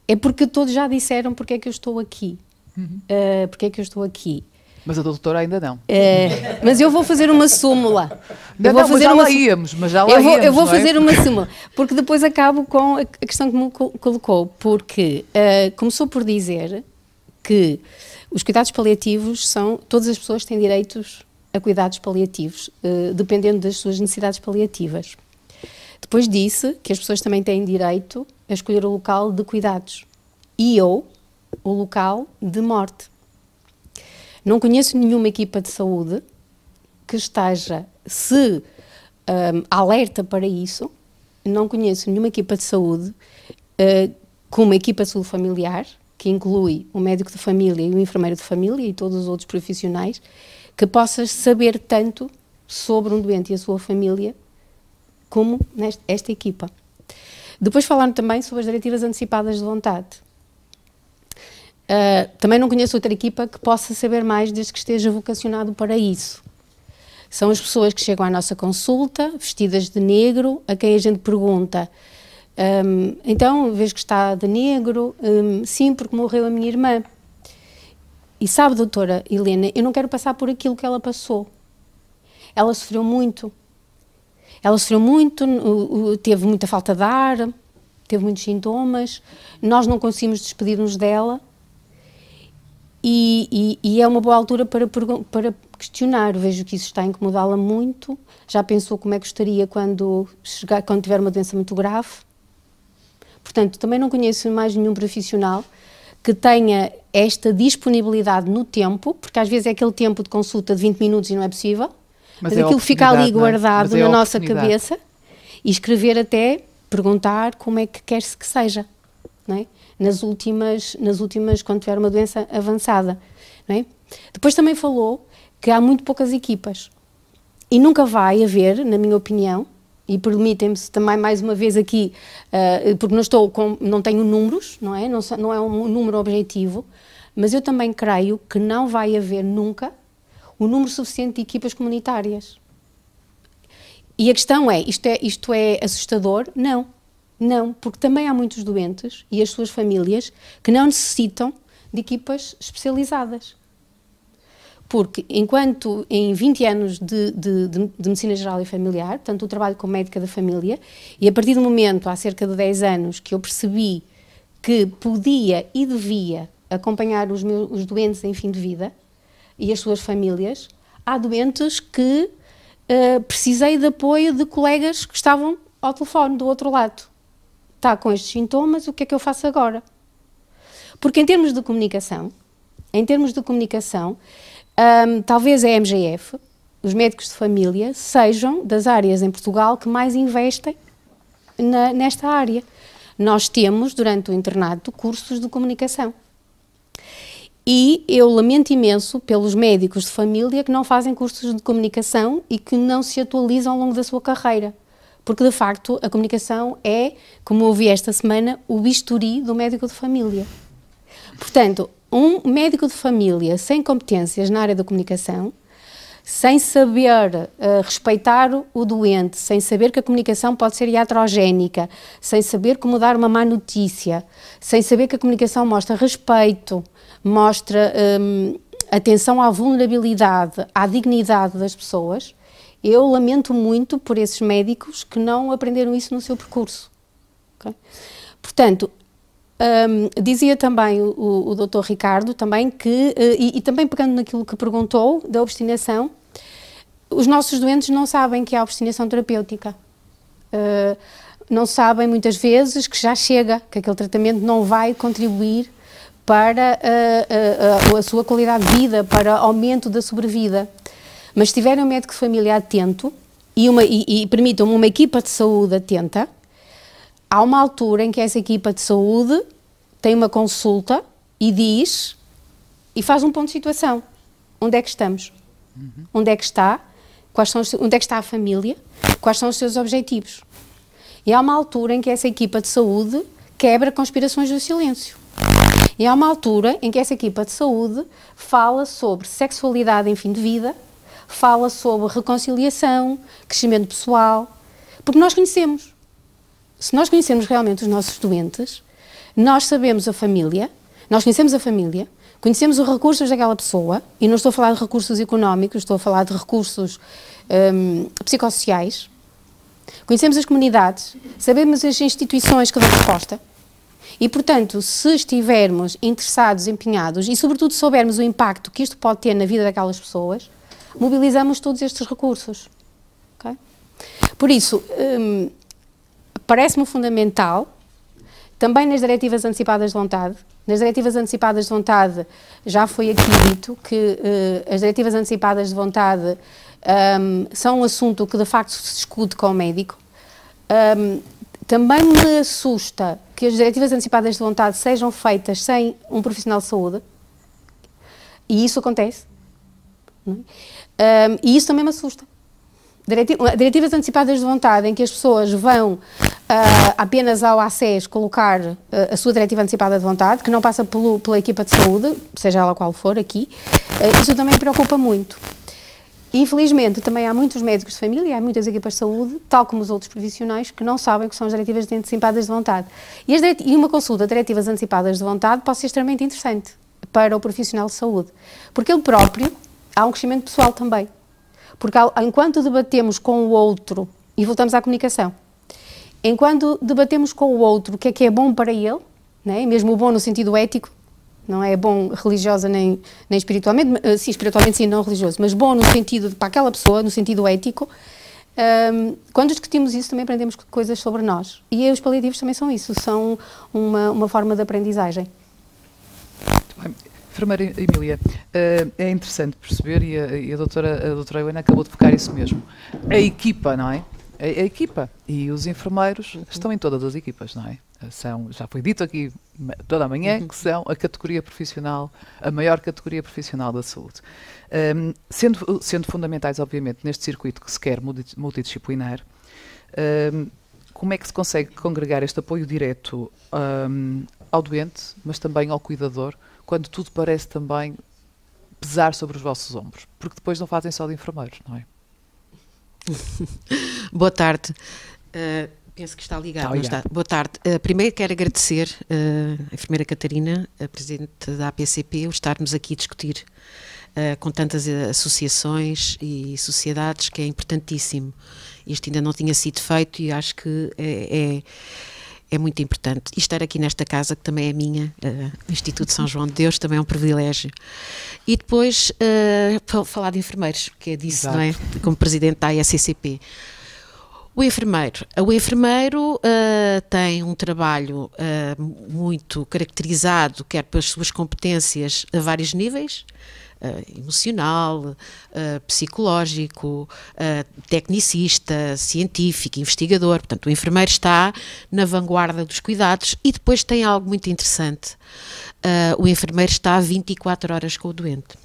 é porque todos já disseram porque é que eu estou aqui. Porque é que eu estou aqui. Mas a doutora ainda não. Mas eu vou fazer uma súmula. Eu vou fazer uma súmula, porque depois acabo com a questão que me colocou, porque começou por dizer que os cuidados paliativos todas as pessoas têm direitos a cuidados paliativos, dependendo das suas necessidades paliativas. Depois disse que as pessoas também têm direito a escolher o local de cuidados ou o local de morte. Não conheço nenhuma equipa de saúde que esteja alerta para isso. Não conheço nenhuma equipa de saúde com uma equipa de saúde familiar, que inclui o médico de família e o enfermeiro de família e todos os outros profissionais, que possas saber tanto sobre um doente e a sua família como esta equipa. Depois falaram também sobre as diretivas antecipadas de vontade. Também não conheço outra equipa que possa saber mais desde que esteja vocacionado para isso. São as pessoas que chegam à nossa consulta, vestidas de negro, a quem a gente pergunta, então, vejo que está de negro, sim, porque morreu a minha irmã. E sabe, doutora Helena, eu não quero passar por aquilo que ela passou. Ela sofreu muito. Teve muita falta de ar, teve muitos sintomas, nós não conseguimos despedir-nos dela. E é uma boa altura para questionar. Vejo que isso está a incomodá-la muito. Já pensou como é que estaria quando tiver uma doença muito grave? Portanto, também não conheço mais nenhum profissional que tenha esta disponibilidade no tempo, porque às vezes é aquele tempo de consulta de 20 minutos e não é possível, mas aquilo fica ali guardado na nossa cabeça, e escrever até, perguntar como é que quer-se que seja, não é? Nas últimas, quando tiver uma doença avançada, não é? Depois também falou que há muito poucas equipas. E nunca vai haver, na minha opinião, e permitem-me também mais uma vez aqui, porque não tenho números, não é? Não é um número objetivo, mas eu também creio que não vai haver nunca o número suficiente de equipas comunitárias. E a questão é, isto é assustador? Não, porque também há muitos doentes e as suas famílias que não necessitam de equipas especializadas. Porque enquanto em 20 anos de Medicina Geral e Familiar, tanto o trabalho como médica da família, e a partir do momento, há cerca de 10 anos, que eu percebi que podia e devia acompanhar os doentes em fim de vida e as suas famílias, há doentes que precisei de apoio de colegas que estavam ao telefone do outro lado. Está com estes sintomas, o que é que eu faço agora? Porque em termos de comunicação, talvez a MGF, os médicos de família, sejam das áreas em Portugal que mais investem nesta área. Nós temos, durante o internato, cursos de comunicação. E eu lamento imenso pelos médicos de família que não fazem cursos de comunicação e que não se atualizam ao longo da sua carreira. Porque, de facto, a comunicação é, como eu vi esta semana, o bisturi do médico de família. Portanto, um médico de família sem competências na área da comunicação, sem saber respeitar o doente, sem saber que a comunicação pode ser iatrogénica, sem saber como dar uma má notícia, sem saber que a comunicação mostra respeito, mostra atenção à vulnerabilidade, à dignidade das pessoas, eu lamento muito por esses médicos que não aprenderam isso no seu percurso. Okay? Portanto, dizia também o Dr. Ricardo também que, e também pegando naquilo que perguntou da obstinação, os nossos doentes não sabem que há obstinação terapêutica. Não sabem muitas vezes que já chega, que aquele tratamento não vai contribuir para a sua qualidade de vida, para aumento da sobrevida. Mas se tiverem um médico de família atento e permitam-me uma equipa de saúde atenta, há uma altura em que essa equipa de saúde tem uma consulta e diz, e faz um ponto de situação. Onde é que estamos? Onde é que está? Onde é que está a família? Quais são os seus objetivos? E há uma altura em que essa equipa de saúde quebra conspirações do silêncio. E há uma altura em que essa equipa de saúde fala sobre sexualidade em fim de vida, fala sobre reconciliação, crescimento pessoal, porque nós conhecemos. Se nós conhecemos realmente os nossos doentes, nós sabemos a família, nós conhecemos a família, conhecemos os recursos daquela pessoa, e não estou a falar de recursos económicos, estou a falar de recursos psicossociais, conhecemos as comunidades, sabemos as instituições que dão resposta, e, portanto, se estivermos interessados, empenhados, e sobretudo soubermos o impacto que isto pode ter na vida daquelas pessoas, mobilizamos todos estes recursos. Okay? Por isso, parece-me fundamental, também nas diretivas antecipadas de vontade, nas diretivas antecipadas de vontade já foi aqui dito que as diretivas antecipadas de vontade são um assunto que de facto se discute com o médico. Também me assusta que as diretivas antecipadas de vontade sejam feitas sem um profissional de saúde, e isso acontece. Não é? E isso também me assusta. Diretivas antecipadas de vontade em que as pessoas vão apenas ao ACES colocar a sua diretiva antecipada de vontade, que não passa pela equipa de saúde, seja ela qual for aqui, isso também me preocupa muito. Infelizmente, também há muitos médicos de família, há muitas equipas de saúde, tal como os outros profissionais, que não sabem o que são as diretivas antecipadas de vontade. E uma consulta de diretivas antecipadas de vontade pode ser extremamente interessante para o profissional de saúde, porque ele próprio há um crescimento pessoal também. Porque enquanto debatemos com o outro, e voltamos à comunicação, enquanto debatemos com o outro o que é bom para ele, né? Mesmo o bom no sentido ético, não é bom religiosa nem espiritualmente, sim, espiritualmente sim, não religioso, mas bom no sentido para aquela pessoa, no sentido ético, quando discutimos isso também aprendemos coisas sobre nós. E os paliativos também são isso, são uma forma de aprendizagem. Enfermeira Emília, é interessante perceber, e a doutora Helena acabou de focar isso mesmo, a equipa, não é? A equipa e os enfermeiros estão em todas as equipas, não é? já foi dito aqui toda a manhã, que são a categoria profissional, a maior categoria profissional da saúde. Sendo fundamentais, obviamente, neste circuito que se quer multidisciplinar, como é que se consegue congregar este apoio direto ao doente, mas também ao cuidador, quando tudo parece também pesar sobre os vossos ombros? Porque depois não fazem só de enfermeiros, não é? Boa tarde. Penso que está ligado, não está? Boa tarde. Primeiro quero agradecer a enfermeira Catarina, a presidente da APCP, o estarmos aqui a discutir com tantas associações e sociedades, que é importantíssimo. Isto ainda não tinha sido feito e acho que é muito importante. E estar aqui nesta casa, que também é minha, o Instituto São João de Deus, também é um privilégio. E depois falar de enfermeiros, que é disso, não é? Como presidente da ASCCP. O enfermeiro tem um trabalho muito caracterizado, quer pelas suas competências a vários níveis, emocional, psicológico, tecnicista, científico, investigador. Portanto, o enfermeiro está na vanguarda dos cuidados e depois tem algo muito interessante. O enfermeiro está 24 horas com o doente.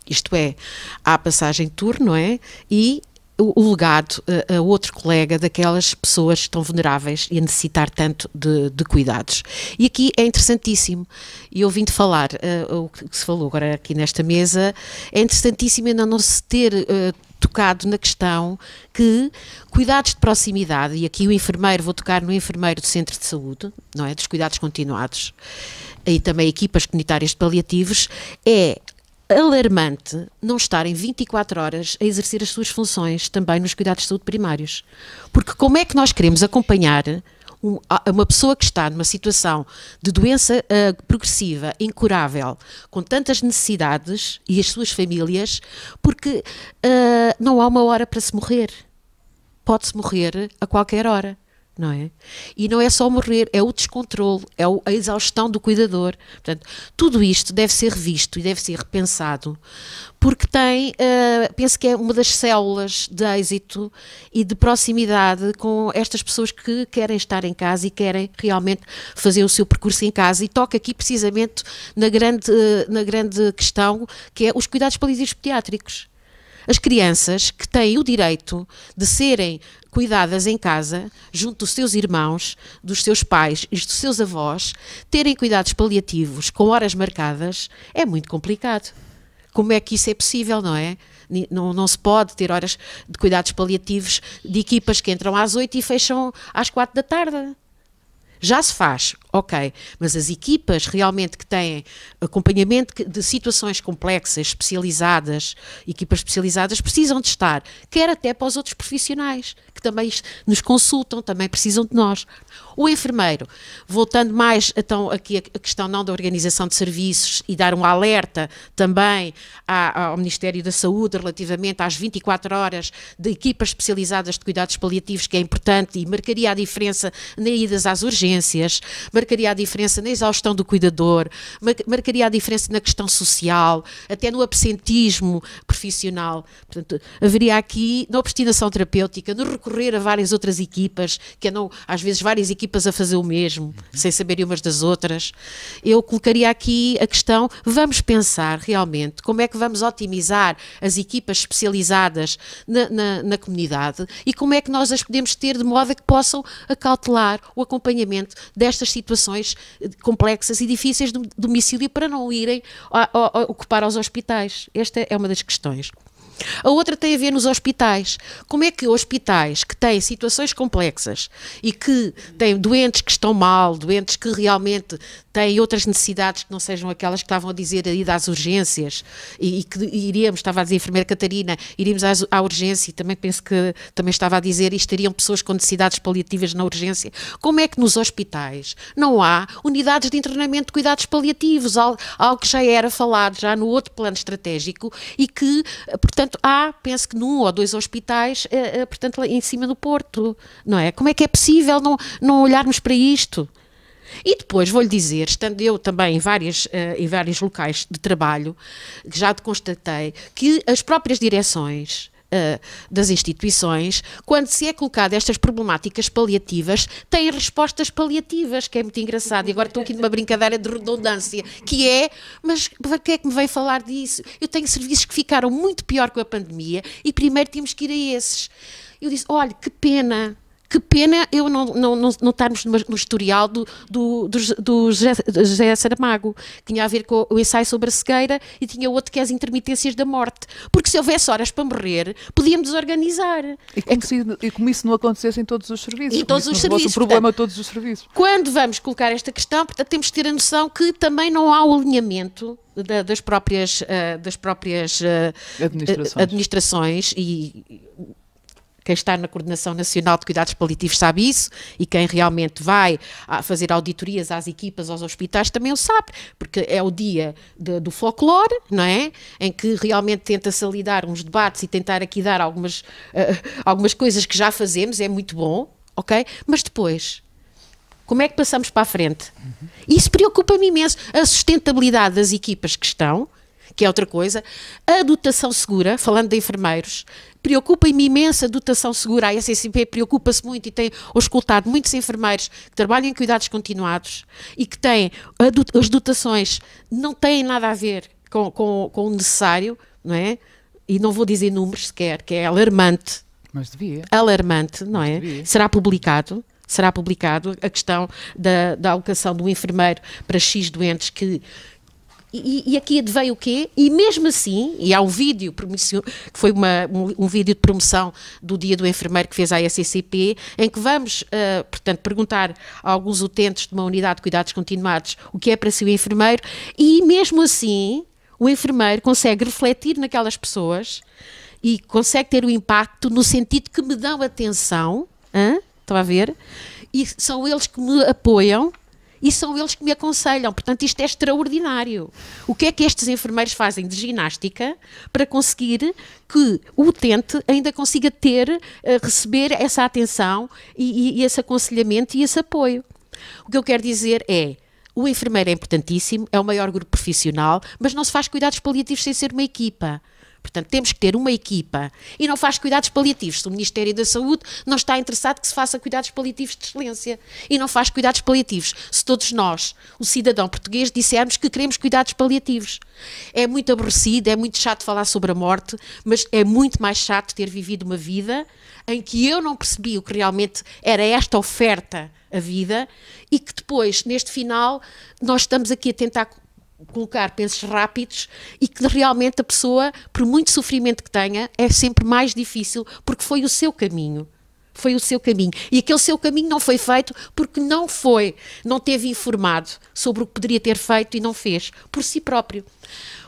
Isto é, há a passagem de turno, não é? E o legado a outro colega daquelas pessoas que estão vulneráveis e a necessitar tanto de cuidados. E aqui é interessantíssimo, e ouvindo falar o que se falou agora aqui nesta mesa, é interessantíssimo ainda não se ter tocado na questão que cuidados de proximidade, e aqui o enfermeiro, vou tocar no enfermeiro do centro de saúde, não é, dos cuidados continuados, e também equipas comunitárias de paliativos, é alarmante não estarem 24 horas a exercer as suas funções também nos cuidados de saúde primários. Porque como é que nós queremos acompanhar uma pessoa que está numa situação de doença progressiva, incurável, com tantas necessidades, e as suas famílias, porque não há uma hora para se morrer. Pode-se morrer a qualquer hora. Não é? E não é só morrer, é o descontrole, é a exaustão do cuidador. Portanto, tudo isto deve ser revisto e deve ser repensado, porque penso que é uma das células de êxito e de proximidade com estas pessoas que querem estar em casa e querem realmente fazer o seu percurso em casa, e toca aqui precisamente na grande questão, que é os cuidados paliativos pediátricos. As crianças que têm o direito de serem cuidadas em casa, junto dos seus irmãos, dos seus pais e dos seus avós, terem cuidados paliativos com horas marcadas, é muito complicado. Como é que isso é possível, não é? Não se pode ter horas de cuidados paliativos de equipas que entram às 8 e fecham às 4 da tarde. Já se faz, ok, mas as equipas realmente que têm acompanhamento de situações complexas, especializadas, equipas especializadas, precisam de estar, quer até para os outros profissionais, que também nos consultam, também precisam de nós. O enfermeiro, voltando mais então aqui a questão não da organização de serviços e dar um alerta também ao Ministério da Saúde relativamente às 24 horas de equipas especializadas de cuidados paliativos, que é importante e marcaria a diferença nas idas às urgências, marcaria a diferença na exaustão do cuidador, marcaria a diferença na questão social, até no absentismo profissional. Portanto, haveria aqui, na obstinação terapêutica, no recorrer a várias outras equipas, que andam às vezes várias equipas a fazer o mesmo, sem saberem umas das outras. Eu colocaria aqui a questão, vamos pensar realmente como é que vamos otimizar as equipas especializadas na comunidade e como é que nós as podemos ter de modo a que possam acautelar o acompanhamento destas situações complexas e difíceis do domicílio para não irem ocupar aos hospitais. Esta é uma das questões. A outra tem a ver nos hospitais. Como é que hospitais que têm situações complexas e que têm doentes que estão mal, doentes que realmente têm outras necessidades que não sejam aquelas que estavam a dizer aí das urgências e que iríamos, estava a dizer a enfermeira Catarina, iríamos à urgência, e também penso que também estava a dizer, e estariam pessoas com necessidades paliativas na urgência. Como é que nos hospitais não há unidades de internamento de cuidados paliativos, algo que já era falado já no outro plano estratégico e que, portanto, penso que num ou dois hospitais, portanto, lá em cima do Porto, não é? Como é que é possível não olharmos para isto? E depois vou-lhe dizer, estando eu também em vários locais de trabalho, que já constatei que as próprias direções das instituições, quando se é colocado estas problemáticas paliativas, têm respostas paliativas, que é muito engraçado. E agora estou aqui numa brincadeira de redundância, que é, mas quem é que me veio falar disso? Eu tenho serviços que ficaram muito pior com a pandemia e primeiro temos que ir a esses. Eu disse, olha, que pena eu não estarmos no historial do José Saramago, que tinha a ver com o ensaio sobre a cegueira, e tinha outro que é as intermitências da morte. Porque se houvesse horas para morrer, podíamos desorganizar. E como isso não acontecesse em todos os serviços. Em todos os serviços. O problema de todos os serviços. Quando vamos colocar esta questão, portanto, temos que ter a noção que também não há o alinhamento das próprias administrações e quem está na Coordenação Nacional de Cuidados Paliativos sabe isso, e quem realmente vai fazer auditorias às equipas, aos hospitais, também o sabe, porque é o dia do folclore, não é? Em que realmente tenta-se alidar uns debates e tentar aqui dar algumas coisas que já fazemos, é muito bom, ok? Mas depois, como é que passamos para a frente? Isso preocupa-me imenso. A sustentabilidade das equipas que estão, que é outra coisa, a dotação segura, falando de enfermeiros, preocupa-me imenso a dotação segura. A SCP preocupa-se muito e tem auscultado muitos enfermeiros que trabalham em cuidados continuados e que têm, as dotações não têm nada a ver com o necessário, não é? E não vou dizer números sequer, que é alarmante. Mas devia. Alarmante, não é? Devia. Será publicado a questão da alocação do enfermeiro para X doentes que... E aqui veio o quê? E mesmo assim, e há um vídeo, que foi um vídeo de promoção do Dia do Enfermeiro que fez a SCP, em que vamos, portanto, perguntar a alguns utentes de uma unidade de cuidados continuados o que é para si o enfermeiro, e mesmo assim o enfermeiro consegue refletir naquelas pessoas e consegue ter o impacto no sentido que me dão atenção, estão a ver? E são eles que me apoiam, e são eles que me aconselham. Portanto, isto é extraordinário. O que é que estes enfermeiros fazem de ginástica para conseguir que o utente ainda consiga receber essa atenção e esse aconselhamento e esse apoio? O que eu quero dizer é, o enfermeiro é importantíssimo, é o maior grupo profissional, mas não se faz cuidados paliativos sem ser uma equipa. Portanto, temos que ter uma equipa e não faz cuidados paliativos. Se o Ministério da Saúde não está interessado que se faça cuidados paliativos de excelência e não faz cuidados paliativos, se todos nós, o cidadão português, dissermos que queremos cuidados paliativos. É muito aborrecido, é muito chato falar sobre a morte, mas é muito mais chato ter vivido uma vida em que eu não percebi o que realmente era esta oferta à vida e que depois, neste final, nós estamos aqui a tentar colocar pensos rápidos e que realmente a pessoa, por muito sofrimento que tenha, é sempre mais difícil porque foi o seu caminho. Foi o seu caminho. E aquele seu caminho não foi feito porque não teve informado sobre o que poderia ter feito e não fez, por si próprio.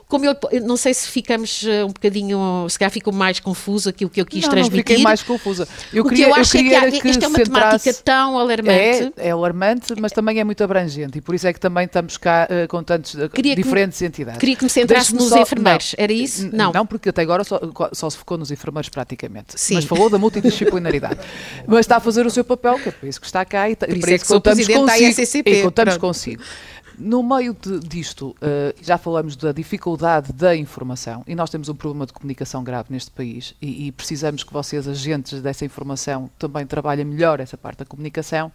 Como eu não sei se ficamos um bocadinho, se calhar ficou mais confuso aquilo que eu quis transmitir. Não fiquei mais confusa. Eu acho que esta é uma temática tão alarmante. É alarmante, mas também é muito abrangente e por isso é que também estamos cá com tantas diferentes entidades. Queria que me centrasse nos enfermeiros, era isso? Não, porque até agora só se focou nos enfermeiros praticamente. Sim. Mas falou da multidisciplinaridade. Mas está a fazer o seu papel, que é para isso que está cá e para isso é que sou presidente da SCP. E contamos consigo. No meio disto, já falamos da dificuldade da informação e nós temos um problema de comunicação grave neste país e precisamos que vocês, agentes dessa informação, também trabalhem melhor essa parte da comunicação,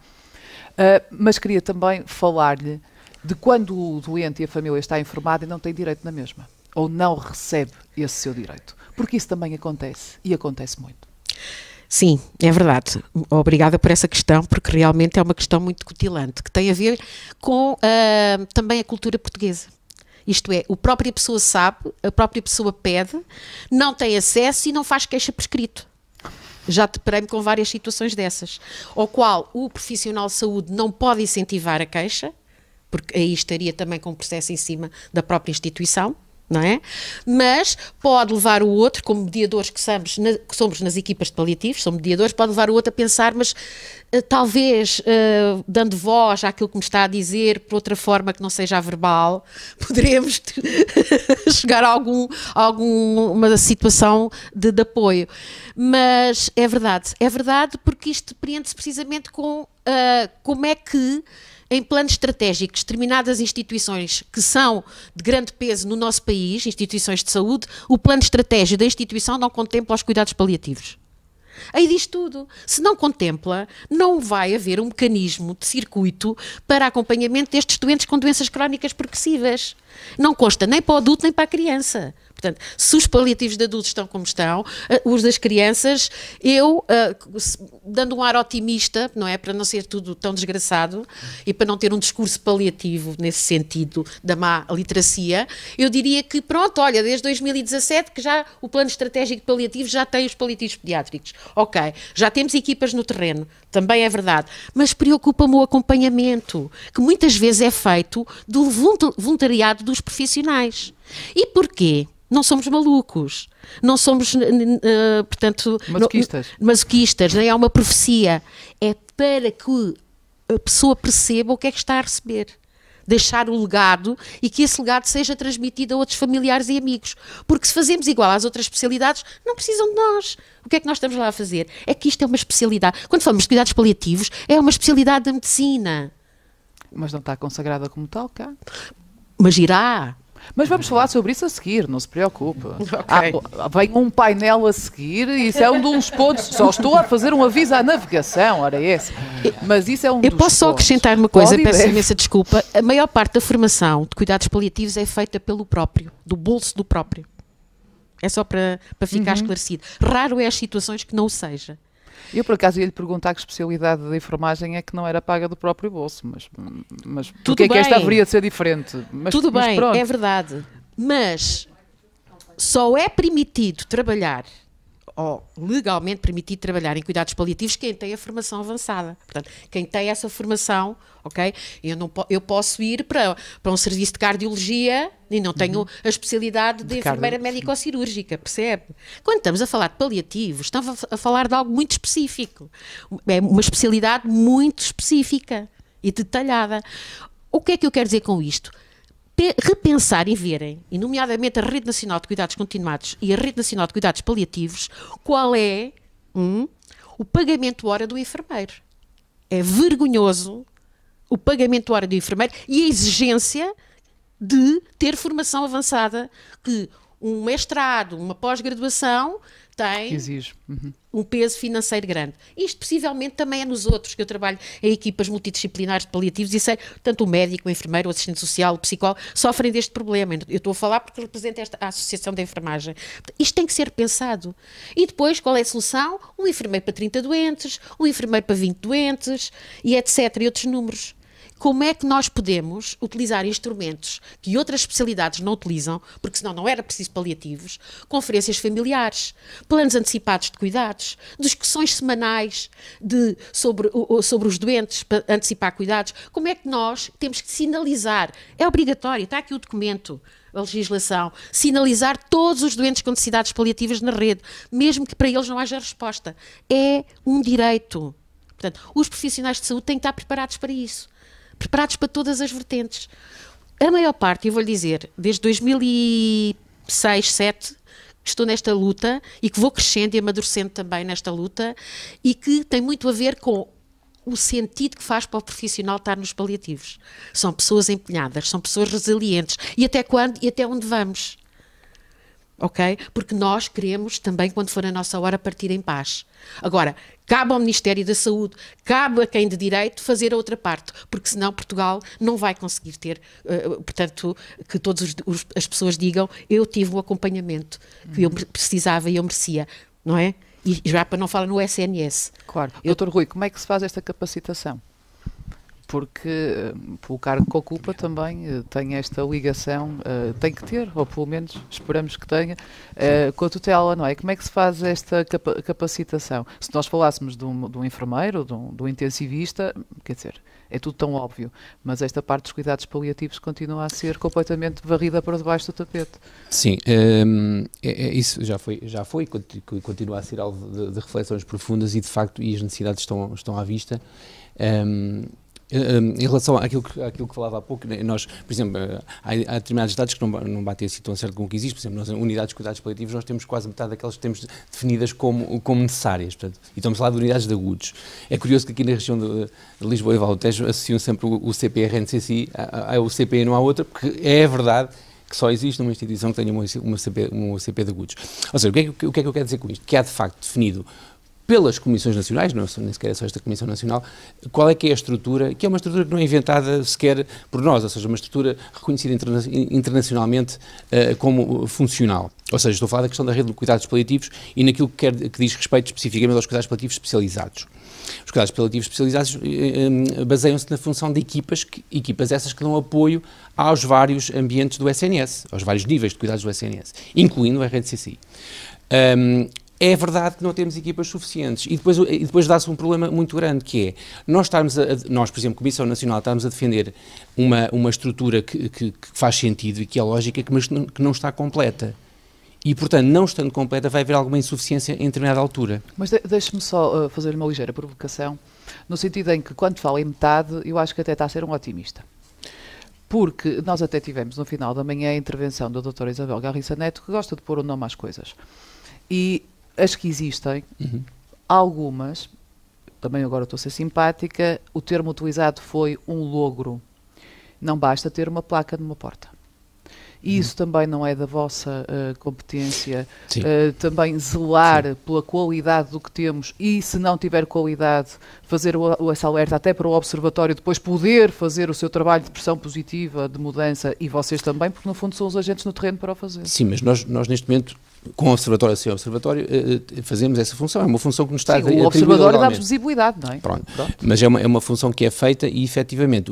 mas queria também falar-lhe de quando o doente e a família está informado e não tem direito na mesma, ou não recebe esse seu direito, porque isso também acontece e acontece muito. Sim, é verdade. Obrigada por essa questão, porque realmente é uma questão muito cutilante, que tem a ver com também a cultura portuguesa. Isto é, a própria pessoa sabe, a própria pessoa pede, não tem acesso e não faz queixa por escrito. Já deparei-me com várias situações dessas, ao qual o profissional de saúde não pode incentivar a queixa, porque aí estaria também com um processo em cima da própria instituição, não é? Mas pode levar o outro, como mediadores que somos nas equipas de paliativos, somos mediadores, pode levar o outro a pensar, mas talvez dando voz àquilo que me está a dizer, por outra forma que não seja a verbal, poderemos chegar a alguma situação de apoio. Mas é verdade porque isto prende-se precisamente com como é que em planos estratégicos determinadas instituições que são de grande peso no nosso país, instituições de saúde, o plano estratégico da instituição não contempla os cuidados paliativos. Aí diz tudo. Se não contempla, não vai haver um mecanismo de circuito para acompanhamento destes doentes com doenças crónicas progressivas. Não consta nem para o adulto nem para a criança. Portanto, se os paliativos de adultos estão como estão, os das crianças, eu, dando um ar otimista, não é, para não ser tudo tão desgraçado e para não ter um discurso paliativo nesse sentido da má literacia, eu diria que pronto, olha, desde 2017 que já o plano estratégico paliativo já tem os paliativos pediátricos. Ok, já temos equipas no terreno, também é verdade, mas preocupa-me o acompanhamento, que muitas vezes é feito do voluntariado dos profissionais. E porquê? Não somos malucos, não somos, portanto... Masoquistas, nem é uma profecia. É para que a pessoa perceba o que é que está a receber. Deixar o legado e que esse legado seja transmitido a outros familiares e amigos. Porque se fazemos igual às outras especialidades, não precisam de nós. O que é que nós estamos lá a fazer? É que isto é uma especialidade. Quando falamos de cuidados paliativos, é uma especialidade da medicina. Mas não está consagrada como tal, cá? Mas irá. Mas vamos falar sobre isso a seguir, não se preocupe. Okay. Vem um painel a seguir e isso é um dos pontos. Só estou a fazer um aviso à navegação, ora esse. Mas isso é um dos pontos. Eu posso só acrescentar uma coisa, peço imensa desculpa. A maior parte da formação de cuidados paliativos é feita pelo próprio, do bolso do próprio. É só para ficar esclarecido. Raro é as situações que não o seja. Eu, por acaso, ia lhe perguntar que especialidade da enfermagem é que não era paga do próprio bolso, mas porque é que esta haveria de ser diferente? Tudo bem, é verdade. Mas só é permitido trabalhar, ou legalmente permitido trabalhar em cuidados paliativos quem tem a formação avançada. Portanto, quem tem essa formação, ok? Eu posso ir para um serviço de cardiologia e não tenho a especialidade de enfermeira médico-cirúrgica, percebe? Quando estamos a falar de paliativos, estamos a falar de algo muito específico. É uma especialidade muito específica e detalhada. O que é que eu quero dizer com isto? Repensar e verem, e nomeadamente a Rede Nacional de Cuidados Continuados e a Rede Nacional de Cuidados Paliativos, qual é o pagamento hora do enfermeiro. É vergonhoso o pagamento hora do enfermeiro e a exigência de ter formação avançada, que um mestrado, uma pós-graduação tem um peso financeiro grande. Isto possivelmente também é nos outros, que eu trabalho em equipas multidisciplinares de paliativos e sei, tanto o médico, o enfermeiro, o assistente social, o psicólogo, sofrem deste problema. Eu estou a falar porque represento a Associação da Enfermagem. Isto tem que ser pensado. E depois, qual é a solução? Um enfermeiro para 30 doentes, um enfermeiro para 20 doentes, e etc. E outros números. Como é que nós podemos utilizar instrumentos que outras especialidades não utilizam, porque senão não era preciso paliativos, conferências familiares, planos antecipados de cuidados, discussões semanais sobre os doentes para antecipar cuidados? Como é que nós temos que sinalizar? É obrigatório, está aqui o documento, a legislação, sinalizar todos os doentes com necessidades paliativas na rede, mesmo que para eles não haja resposta. É um direito. Portanto, os profissionais de saúde têm que estar preparados para isso. Preparados para todas as vertentes. A maior parte, eu vou-lhe dizer, desde 2006, 2007, estou nesta luta e que vou crescendo e amadurecendo também nesta luta e que tem muito a ver com o sentido que faz para o profissional estar nos paliativos. São pessoas empenhadas, são pessoas resilientes. E até quando e até onde vamos? Ok? Porque nós queremos também, quando for a nossa hora, partir em paz. Agora, cabe ao Ministério da Saúde, cabe a quem de direito fazer a outra parte, porque senão Portugal não vai conseguir ter, portanto, que todas as pessoas digam, eu tive o acompanhamento que eu precisava e eu merecia, não é? E já para não falar no SNS. Claro. Doutor Rui, como é que se faz esta capacitação? Porque pelo cargo que ocupa também tem esta ligação, tem que ter, ou pelo menos esperamos que tenha, com a tutela, não é? Como é que se faz esta capacitação? Se nós falássemos de um enfermeiro, de um intensivista, quer dizer, é tudo tão óbvio, mas esta parte dos cuidados paliativos continua a ser completamente varrida para debaixo do tapete. Sim, isso já foi e continua a ser alvo de reflexões profundas e de facto, e as necessidades estão à vista. Em relação àquilo que falava há pouco, nós, por exemplo, há determinados dados que não batem assim tão certo com o que existe. Por exemplo, nós, em unidades de cuidados paliativos, nós temos quase metade daquelas que temos definidas como necessárias. Portanto, e estamos a falar de unidades de agudos. É curioso que aqui na região de Lisboa e Val do Tejo associam sempre o CPRNCC ao CP e não há outra, porque é verdade que só existe uma instituição que tenha uma CP de agudos. Ou seja, o que é que eu quero dizer com isto? Que há, de facto, definido pelas comissões nacionais, nem sequer é só esta Comissão Nacional, qual é que é a estrutura, que é uma estrutura que não é inventada sequer por nós, ou seja, uma estrutura reconhecida internacionalmente como funcional. Ou seja, estou a falar da questão da rede de cuidados paliativos e naquilo que diz respeito especificamente aos cuidados paliativos especializados. Os cuidados paliativos especializados baseiam-se na função de equipas essas que dão apoio aos vários ambientes do SNS, aos vários níveis de cuidados do SNS, incluindo o RDCCI. É verdade que não temos equipas suficientes e depois dá-se um problema muito grande, que é nós, por exemplo, Comissão Nacional, estarmos a defender uma estrutura que faz sentido e que é lógica, mas que não está completa. E, portanto, não estando completa, vai haver alguma insuficiência em determinada altura. Mas deixe-me só fazer uma ligeira provocação, no sentido em que, quando falo em metade, eu acho que até está a ser um otimista. Porque nós até tivemos, no final da manhã, a intervenção da doutora Isabel Garriça Neto, que gosta de pôr o nome às coisas. E as que existem, algumas, também agora estou a ser simpática, o termo utilizado foi um logro. Não basta ter uma placa numa porta. E isso também não é da vossa competência, também zelar pela qualidade do que temos e, se não tiver qualidade, fazer esse alerta até para o Observatório depois poder fazer o seu trabalho de pressão positiva, de mudança, e vocês também, porque no fundo são os agentes no terreno para o fazer. Sim, mas nós neste momento, com o Observatório, sem Observatório, fazemos essa função, é uma função que nos está atribuída. O Observatório dá-vos visibilidade, não é? Pronto. Mas é uma função que é feita e, efetivamente,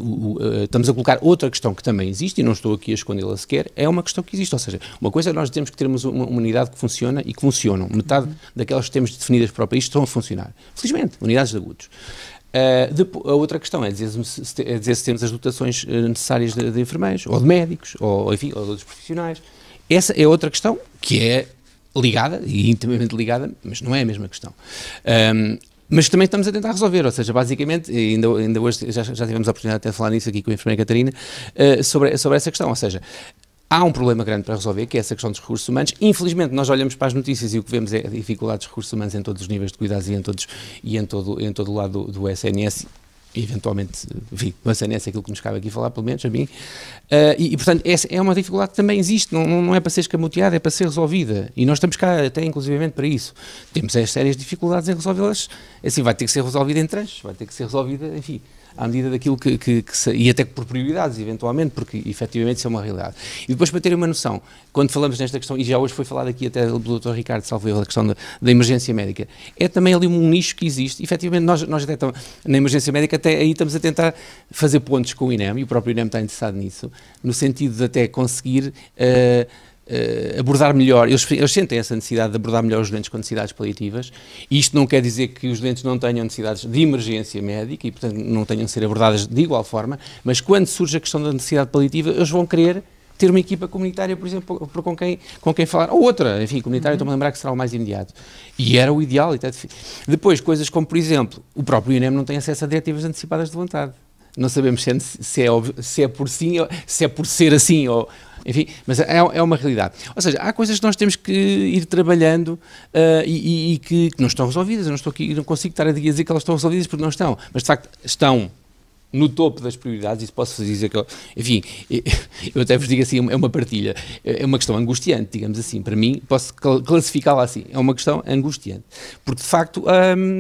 estamos a colocar outra questão que também existe, e não estou aqui a escondê-la sequer, é uma questão que existe, ou seja, uma coisa é nós dizemos que termos uma unidade que funciona e que funcionam, metade daquelas que temos definidas para o país estão a funcionar. Felizmente, unidades de agudos. A outra questão é dizer se temos as dotações necessárias de enfermeiros, ou de médicos, ou enfim, ou de outros profissionais. Essa é outra questão que é ligada, e intimamente ligada, mas não é a mesma questão. Mas também estamos a tentar resolver, ou seja, basicamente, ainda hoje já tivemos a oportunidade de até falar nisso aqui com a enfermeira Catarina, sobre essa questão, ou seja, há um problema grande para resolver, que é essa questão dos recursos humanos. Infelizmente, nós olhamos para as notícias e o que vemos é a dificuldade dos recursos humanos em todos os níveis de cuidados e em todo o lado do SNS, eventualmente, enfim, o SNS é aquilo que nos cabe aqui falar, pelo menos a mim, e portanto essa é uma dificuldade que também existe, não é para ser escamoteada, é para ser resolvida, e nós estamos cá até inclusivamente para isso. Temos as sérias dificuldades em resolvê-las, assim, vai ter que ser resolvida em tranches, vai ter que ser resolvida, enfim, à medida daquilo e até por prioridades, eventualmente, porque efetivamente isso é uma realidade. E depois, para terem uma noção, quando falamos nesta questão, e já hoje foi falado aqui até pelo Dr. Ricardo Salveiro, da questão da emergência médica, é também ali um nicho que existe, efetivamente nós até estamos, na emergência médica, até aí estamos a tentar fazer pontos com o INEM, e o próprio INEM está interessado nisso, no sentido de até conseguir abordar melhor, eles sentem essa necessidade de abordar melhor os doentes com necessidades paliativas, e isto não quer dizer que os doentes não tenham necessidades de emergência médica e, portanto, não tenham de ser abordadas de igual forma, mas quando surge a questão da necessidade paliativa, eles vão querer ter uma equipa comunitária, por exemplo, com quem falar, ou outra, enfim, comunitária, estou-me a lembrar que será o mais imediato. E era o ideal. Depois, coisas como, por exemplo, o próprio INEM não tem acesso a diretivas antecipadas de vontade. Não sabemos se é por sim, se é por ser assim, ou, enfim, mas é uma realidade. Ou seja, há coisas que nós temos que ir trabalhando e que não estão resolvidas. Eu não estou aqui, não consigo estar a dizer que elas estão resolvidas porque não estão, mas de facto estão no topo das prioridades, isso posso dizer que, enfim, eu até vos digo assim, é uma partilha, é uma questão angustiante, digamos assim, para mim, posso classificá-la assim, é uma questão angustiante, porque de facto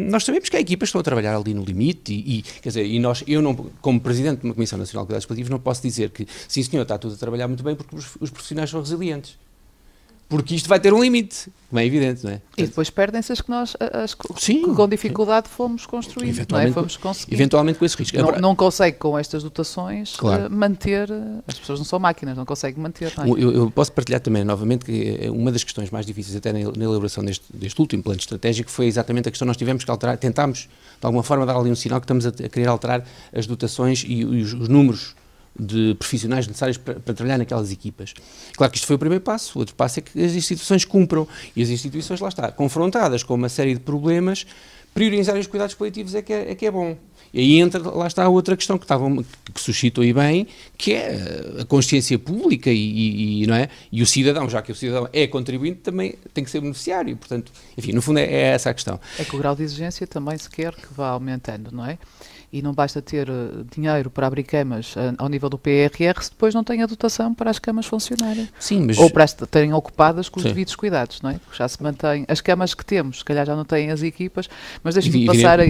nós sabemos que há equipas que estão a trabalhar ali no limite quer dizer, eu não, como Presidente de uma Comissão Nacional de Cuidados Paliativos, não posso dizer que, sim senhor, está tudo a trabalhar muito bem porque os profissionais são resilientes. Porque isto vai ter um limite, como é evidente, não é? E depois perdem-se as que nós, com dificuldade, fomos construindo, não é? Fomos conseguindo. Eventualmente com esse risco. Não consegue, com estas dotações, manter, as pessoas não são máquinas, não conseguem manter. Não é? Eu posso partilhar também, novamente, que uma das questões mais difíceis, até na elaboração deste último plano estratégico, foi exatamente a questão que nós tivemos que alterar, tentámos, de alguma forma, dar ali um sinal que estamos a querer alterar as dotações e os números de profissionais necessários para trabalhar naquelas equipas. Claro que isto foi o primeiro passo. O outro passo é que as instituições cumpram. E as instituições, lá está, confrontadas com uma série de problemas, priorizarem os cuidados paliativos é que é bom. E aí entra, lá está a outra questão que suscitou aí bem, que é a consciência pública não é? E o cidadão, já que o cidadão é contribuinte, também tem que ser beneficiário. Portanto, enfim, no fundo é essa a questão. É que o grau de exigência também se quer que vá aumentando, não é? E não basta ter dinheiro para abrir camas ao nível do PRR se depois não tem a dotação para as camas funcionarem. Sim, mas... Ou para estarem ocupadas com os devidos cuidados, não é? Porque já se mantém. As camas que temos, se calhar já não têm as equipas, mas deixe-me passar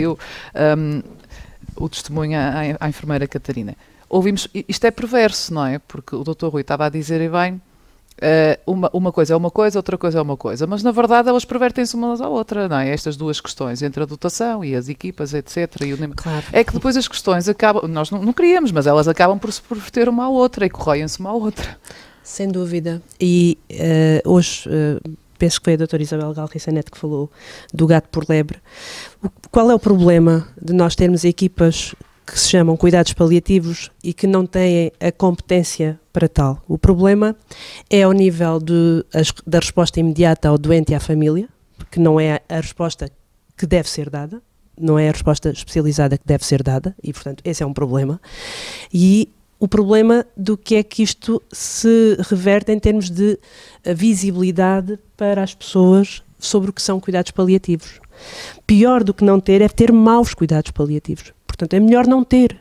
o testemunho à enfermeira Catarina. Ouvimos, isto é perverso, não é? Porque o Dr. Rui estava a dizer, e bem, uma coisa é uma coisa, outra coisa é uma coisa, mas na verdade elas pervertem-se umas à outra, não é? Estas duas questões, entre a dotação e as equipas, etc. Claro. É que depois as questões acabam, nós não queríamos, mas elas acabam por se perverter uma à outra e corroem-se uma à outra. Sem dúvida. E hoje... penso que foi a doutora Isabel Galriça Neto que falou do gato por lebre. Qual é o problema de nós termos equipas que se chamam cuidados paliativos e que não têm a competência para tal? O problema é ao nível da resposta imediata ao doente e à família, que não é a resposta que deve ser dada, não é a resposta especializada que deve ser dada, e portanto esse é um problema. E o problema do que é que isto se reverte em termos de visibilidade para as pessoas sobre o que são cuidados paliativos. Pior do que não ter é ter maus cuidados paliativos. Portanto, é melhor não ter.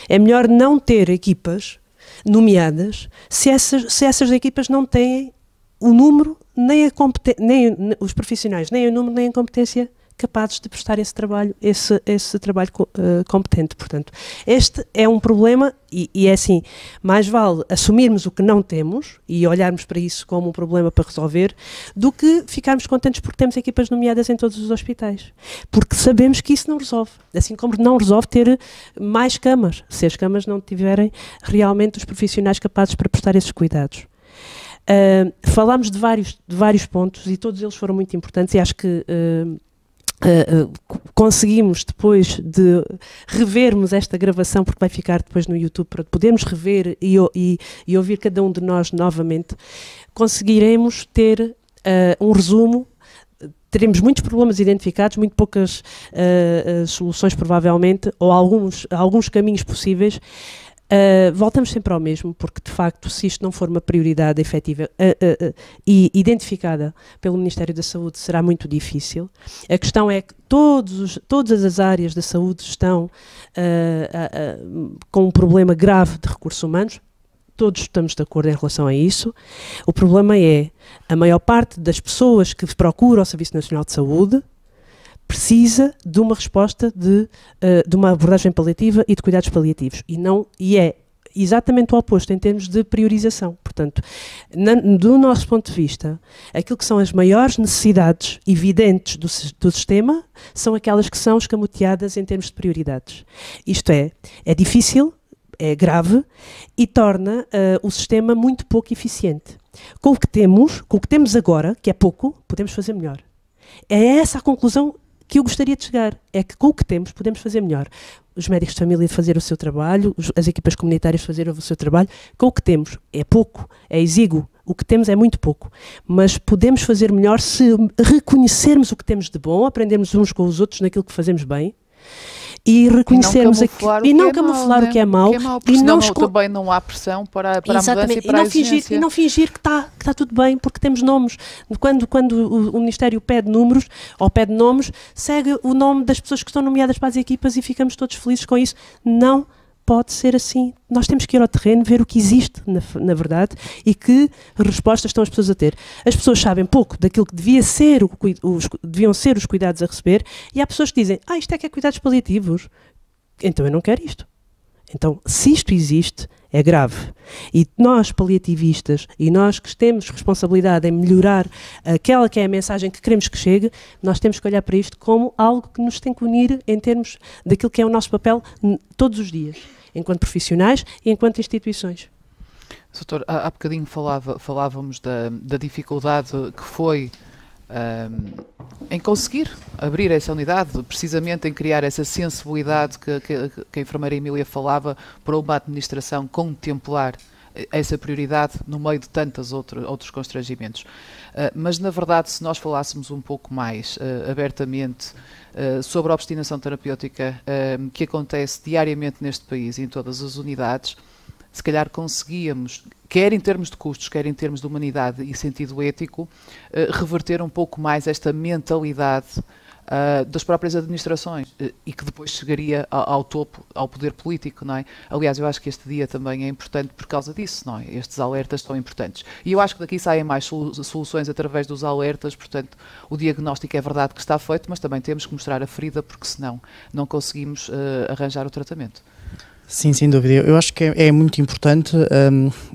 É melhor não ter equipas nomeadas se essas equipas não têm o número, nem os profissionais, nem o número, nem a competência capazes de prestar esse trabalho competente. Portanto, este é um problema e é assim, mais vale assumirmos o que não temos e olharmos para isso como um problema para resolver, do que ficarmos contentes porque temos equipas nomeadas em todos os hospitais. Porque sabemos que isso não resolve. Assim como não resolve ter mais camas, se as camas não tiverem realmente os profissionais capazes para prestar esses cuidados. Falámos de vários pontos e todos eles foram muito importantes e acho que conseguimos, depois de revermos esta gravação, porque vai ficar depois no YouTube para podermos rever e ouvir cada um de nós novamente, conseguiremos ter um resumo. Teremos muitos problemas identificados, muito poucas soluções provavelmente, ou alguns caminhos possíveis. Voltamos sempre ao mesmo, porque de facto, se isto não for uma prioridade efetiva e identificada pelo Ministério da Saúde, será muito difícil. A questão é que todas as áreas da saúde estão com um problema grave de recursos humanos. Todos estamos de acordo em relação a isso. O problema é a maior parte das pessoas que procuram o Serviço Nacional de Saúde precisa de uma resposta de uma abordagem paliativa e de cuidados paliativos. E é exatamente o oposto em termos de priorização. Portanto, do nosso ponto de vista, aquilo que são as maiores necessidades evidentes do sistema são aquelas que são escamoteadas em termos de prioridades. Isto é difícil, é grave e torna o sistema muito pouco eficiente. Com o que temos agora, que é pouco, podemos fazer melhor. É essa a conclusão que eu gostaria de chegar, é que com o que temos podemos fazer melhor. Os médicos de família fazer o seu trabalho, as equipas comunitárias fazer o seu trabalho, com o que temos é pouco, é exíguo, o que temos é muito pouco, mas podemos fazer melhor se reconhecermos o que temos de bom, aprendermos uns com os outros naquilo que fazemos bem, e reconhecermos e não camuflar o que é mau, e não também não há pressão para a mudança e para a exigência. E não fingir que está tudo bem, porque temos nomes. Quando o Ministério pede números ou pede nomes, segue o nome das pessoas que estão nomeadas para as equipas e ficamos todos felizes com isso. Não pode ser assim. Nós temos que ir ao terreno, ver o que existe na verdade e que respostas estão as pessoas a ter. As pessoas sabem pouco daquilo que deviam ser os cuidados a receber e há pessoas que dizem, isto é que é cuidados paliativos, então eu não quero isto. Então, se isto existe, é grave. E nós, paliativistas, e nós que temos responsabilidade em melhorar aquela que é a mensagem que queremos que chegue, nós temos que olhar para isto como algo que nos tem que unir em termos daquilo que é o nosso papel todos os dias, enquanto profissionais e enquanto instituições. Doutor, há bocadinho falávamos da dificuldade que foi em conseguir abrir essa unidade, precisamente em criar essa sensibilidade que a enfermeira Emília falava para uma administração contemplar essa prioridade no meio de tantos outros constrangimentos. Mas, na verdade, se nós falássemos um pouco mais abertamente sobre a obstinação terapêutica que acontece diariamente neste país e em todas as unidades, se calhar conseguíamos, quer em termos de custos, quer em termos de humanidade e sentido ético, reverter um pouco mais esta mentalidade das próprias administrações e que depois chegaria ao topo, ao poder político, não é? Aliás, eu acho que este dia também é importante por causa disso, não é? Estes alertas são importantes. E eu acho que daqui saem mais soluções através dos alertas, portanto, o diagnóstico é verdade que está feito, mas também temos que mostrar a ferida, porque senão não conseguimos arranjar o tratamento. Sim, sem dúvida. Eu acho que é muito importante,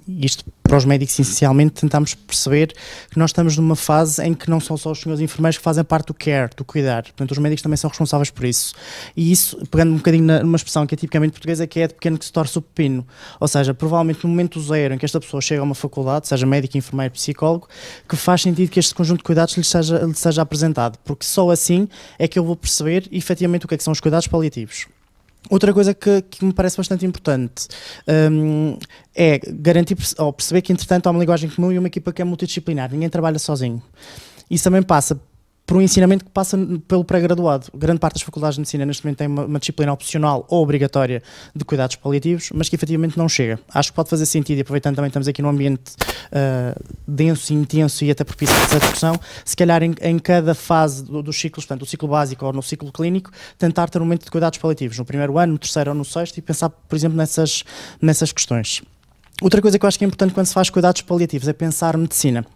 isto para os médicos essencialmente, tentarmos perceber que nós estamos numa fase em que não são só os senhores enfermeiros que fazem parte do care, do cuidar. Portanto, os médicos também são responsáveis por isso. E isso, pegando um bocadinho numa expressão que é tipicamente portuguesa, que é de pequeno que se torce o pepino. Ou seja, provavelmente no momento zero em que esta pessoa chega a uma faculdade, seja médico, enfermeiro, psicólogo, que faz sentido que este conjunto de cuidados lhe seja apresentado. Porque só assim é que eu vou perceber efetivamente o que é que são os cuidados paliativos. Outra coisa que me parece bastante importante é garantir ou perceber que, entretanto, há uma linguagem comum e uma equipa que é multidisciplinar. Ninguém trabalha sozinho. Isso também passa por um ensinamento que passa pelo pré-graduado. Grande parte das faculdades de medicina neste momento tem uma disciplina opcional ou obrigatória de cuidados paliativos, mas que efetivamente não chega. Acho que pode fazer sentido, e aproveitando também estamos aqui num ambiente denso e intenso e até propício a essa discussão, se calhar em cada fase dos ciclos, portanto, o ciclo básico ou no ciclo clínico, tentar ter um momento de cuidados paliativos, no primeiro ano, no terceiro ou no sexto, e pensar, por exemplo, nessas questões. Outra coisa que eu acho que é importante quando se faz cuidados paliativos é pensar medicina.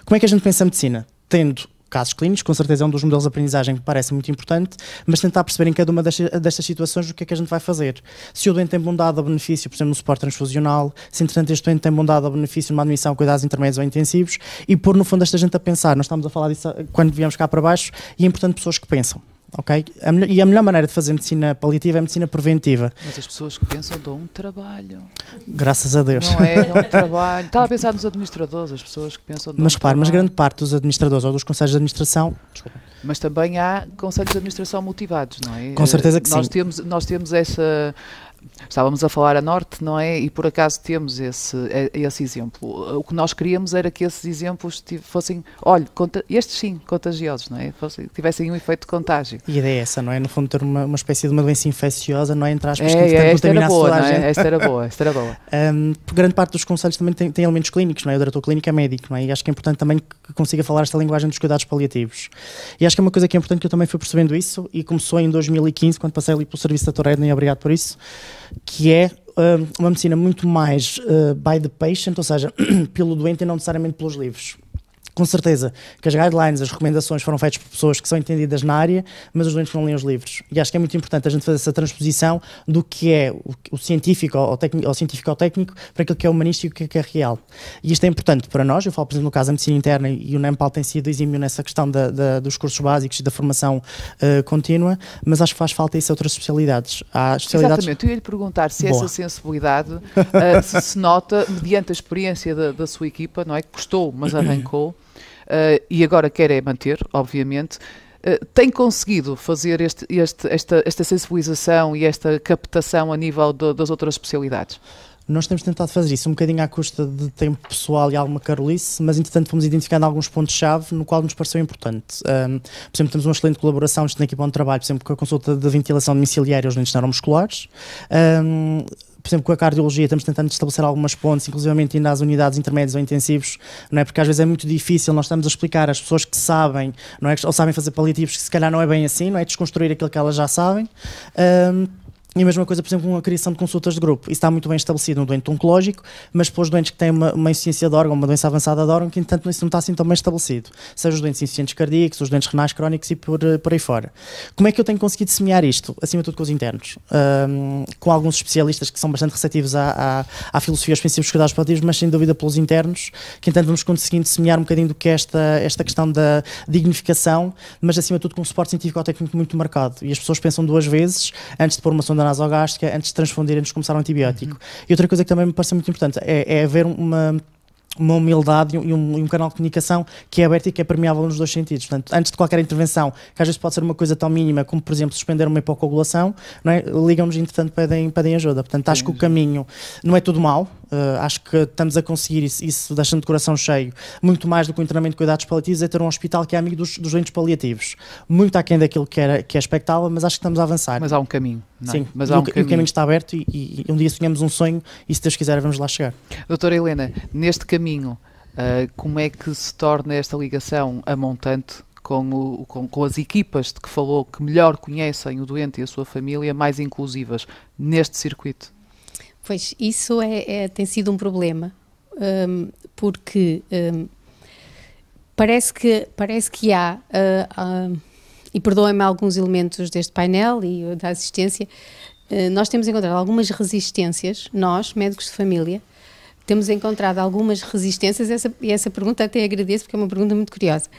Como é que a gente pensa medicina? Tendo casos clínicos, com certeza é um dos modelos de aprendizagem que me parece muito importante, mas tentar perceber em cada uma destas situações o que é que a gente vai fazer. Se o doente tem bondade ou benefício, por exemplo, no suporte transfusional, se entretanto este doente tem bondade ou benefício numa admissão a cuidados intermédios ou intensivos, e pôr no fundo esta gente a pensar. Nós estamos a falar disso quando viemos cá para baixo, e é importante pessoas que pensam. Okay? E a melhor maneira de fazer medicina paliativa é medicina preventiva. Mas as pessoas que pensam dão um trabalho. Graças a Deus. Não é? Dão um trabalho. Estava a pensar nos administradores, as pessoas que pensam dão mas repare, mas grande parte dos administradores ou dos conselhos de administração... Desculpa. Mas também há conselhos de administração motivados, não é? Com certeza que nós sim. Nós temos esta... Estávamos a falar a norte, não é? E por acaso temos esse exemplo. O que nós queríamos era que esses exemplos fossem, olha, estes sim, contagiosos, não é? Tivessem um efeito de contágio. E a ideia é essa, não é? No fundo, ter uma espécie de uma doença infecciosa, não é? Entre aspas, que esta era boa, toda a não é? gente. Esta era boa. Grande parte dos conselhos também tem elementos clínicos, não é? O diretor clínico é médico, não é? E acho que é importante também que consiga falar esta linguagem dos cuidados paliativos. E acho que é uma coisa que é importante, que eu também fui percebendo isso, e começou em 2015, quando passei ali pelo serviço da Dr. Edna, e obrigado por isso, que é uma medicina muito mais by the patient, ou seja, pelo doente e não necessariamente pelos livros. Com certeza que as guidelines, as recomendações foram feitas por pessoas que são entendidas na área, mas os doentes não leem os livros. E acho que é muito importante a gente fazer essa transposição do que é o científico ou científico-técnico para aquilo que é humanístico e o que é real. E isto é importante para nós. Eu falo, por exemplo, no caso da medicina interna, e o NEMPAL tem sido exímio nessa questão dos cursos básicos e da formação contínua, mas acho que faz falta isso a outras especialidades. Há especialidades... Exatamente. Eu ia lhe perguntar se essa sensibilidade se nota mediante a experiência da sua equipa, não é? Que custou, mas arrancou. E agora quer manter, obviamente, tem conseguido fazer esta sensibilização e esta captação a nível das outras especialidades? Nós temos tentado fazer isso um bocadinho à custa de tempo pessoal e alguma carolice, mas entretanto fomos identificando alguns pontos-chave no qual nos pareceu importante. Por exemplo, temos uma excelente colaboração na equipa de trabalho, por exemplo, com a consulta de ventilação domiciliária aos doentes neuromusculares. Por exemplo, com a cardiologia estamos tentando estabelecer algumas pontes, inclusivamente ainda às unidades intermédias ou intensivos, não é? Porque às vezes é muito difícil, nós estamos a explicar às pessoas que sabem, não é? Ou sabem fazer paliativos, que se calhar não é bem assim, não é? Desconstruir aquilo que elas já sabem. E a mesma coisa, por exemplo, com a criação de consultas de grupo. Isso está muito bem estabelecido no doente oncológico, mas depois doentes que têm uma insuficiência de órgão, uma doença avançada de órgão, que entanto isso não está assim tão bem estabelecido. Seja os doentes insuficientes cardíacos, os doentes renais crónicos e por aí fora. Como é que eu tenho conseguido semear isto? Acima de tudo com os internos. Com alguns especialistas que são bastante receptivos à filosofia e aos princípios dos cuidados paliativos, mas sem dúvida pelos internos, que entanto vamos conseguindo semear um bocadinho do que é esta questão da dignificação, mas acima de tudo com um suporte científico-técnico muito marcado. E as pessoas pensam duas vezes antes de pôr uma sonda nasogástrica, antes de transfundir, antes de começar um antibiótico. E outra coisa que também me parece muito importante é haver uma humildade e um canal de comunicação que é aberto e que é permeável nos dois sentidos. Portanto, antes de qualquer intervenção, que às vezes pode ser uma coisa tão mínima como, por exemplo, suspender uma hipocoagulação, não é? Ligam-nos e, entretanto, pedem ajuda. Portanto, acho que o caminho não é tudo mau, Acho que estamos a conseguir, isso deixa-me de coração cheio, muito mais do que o internamento de cuidados paliativos, é ter um hospital que é amigo dos doentes paliativos. Muito aquém daquilo que é expectável, mas acho que estamos a avançar. Mas há um caminho, não é? Sim, mas há um caminho. O caminho está aberto e um dia sonhamos um sonho e, se Deus quiser, vamos lá chegar. Doutora Helena, neste caminho, como é que se torna esta ligação a montante com as equipas de que falou, que melhor conhecem o doente e a sua família, mais inclusivas neste circuito? Pois, isso tem sido um problema, porque parece que há, e perdoem-me alguns elementos deste painel e da assistência, nós temos encontrado algumas resistências, nós, médicos de família, temos encontrado algumas resistências, e essa pergunta até agradeço, porque é uma pergunta muito curiosa,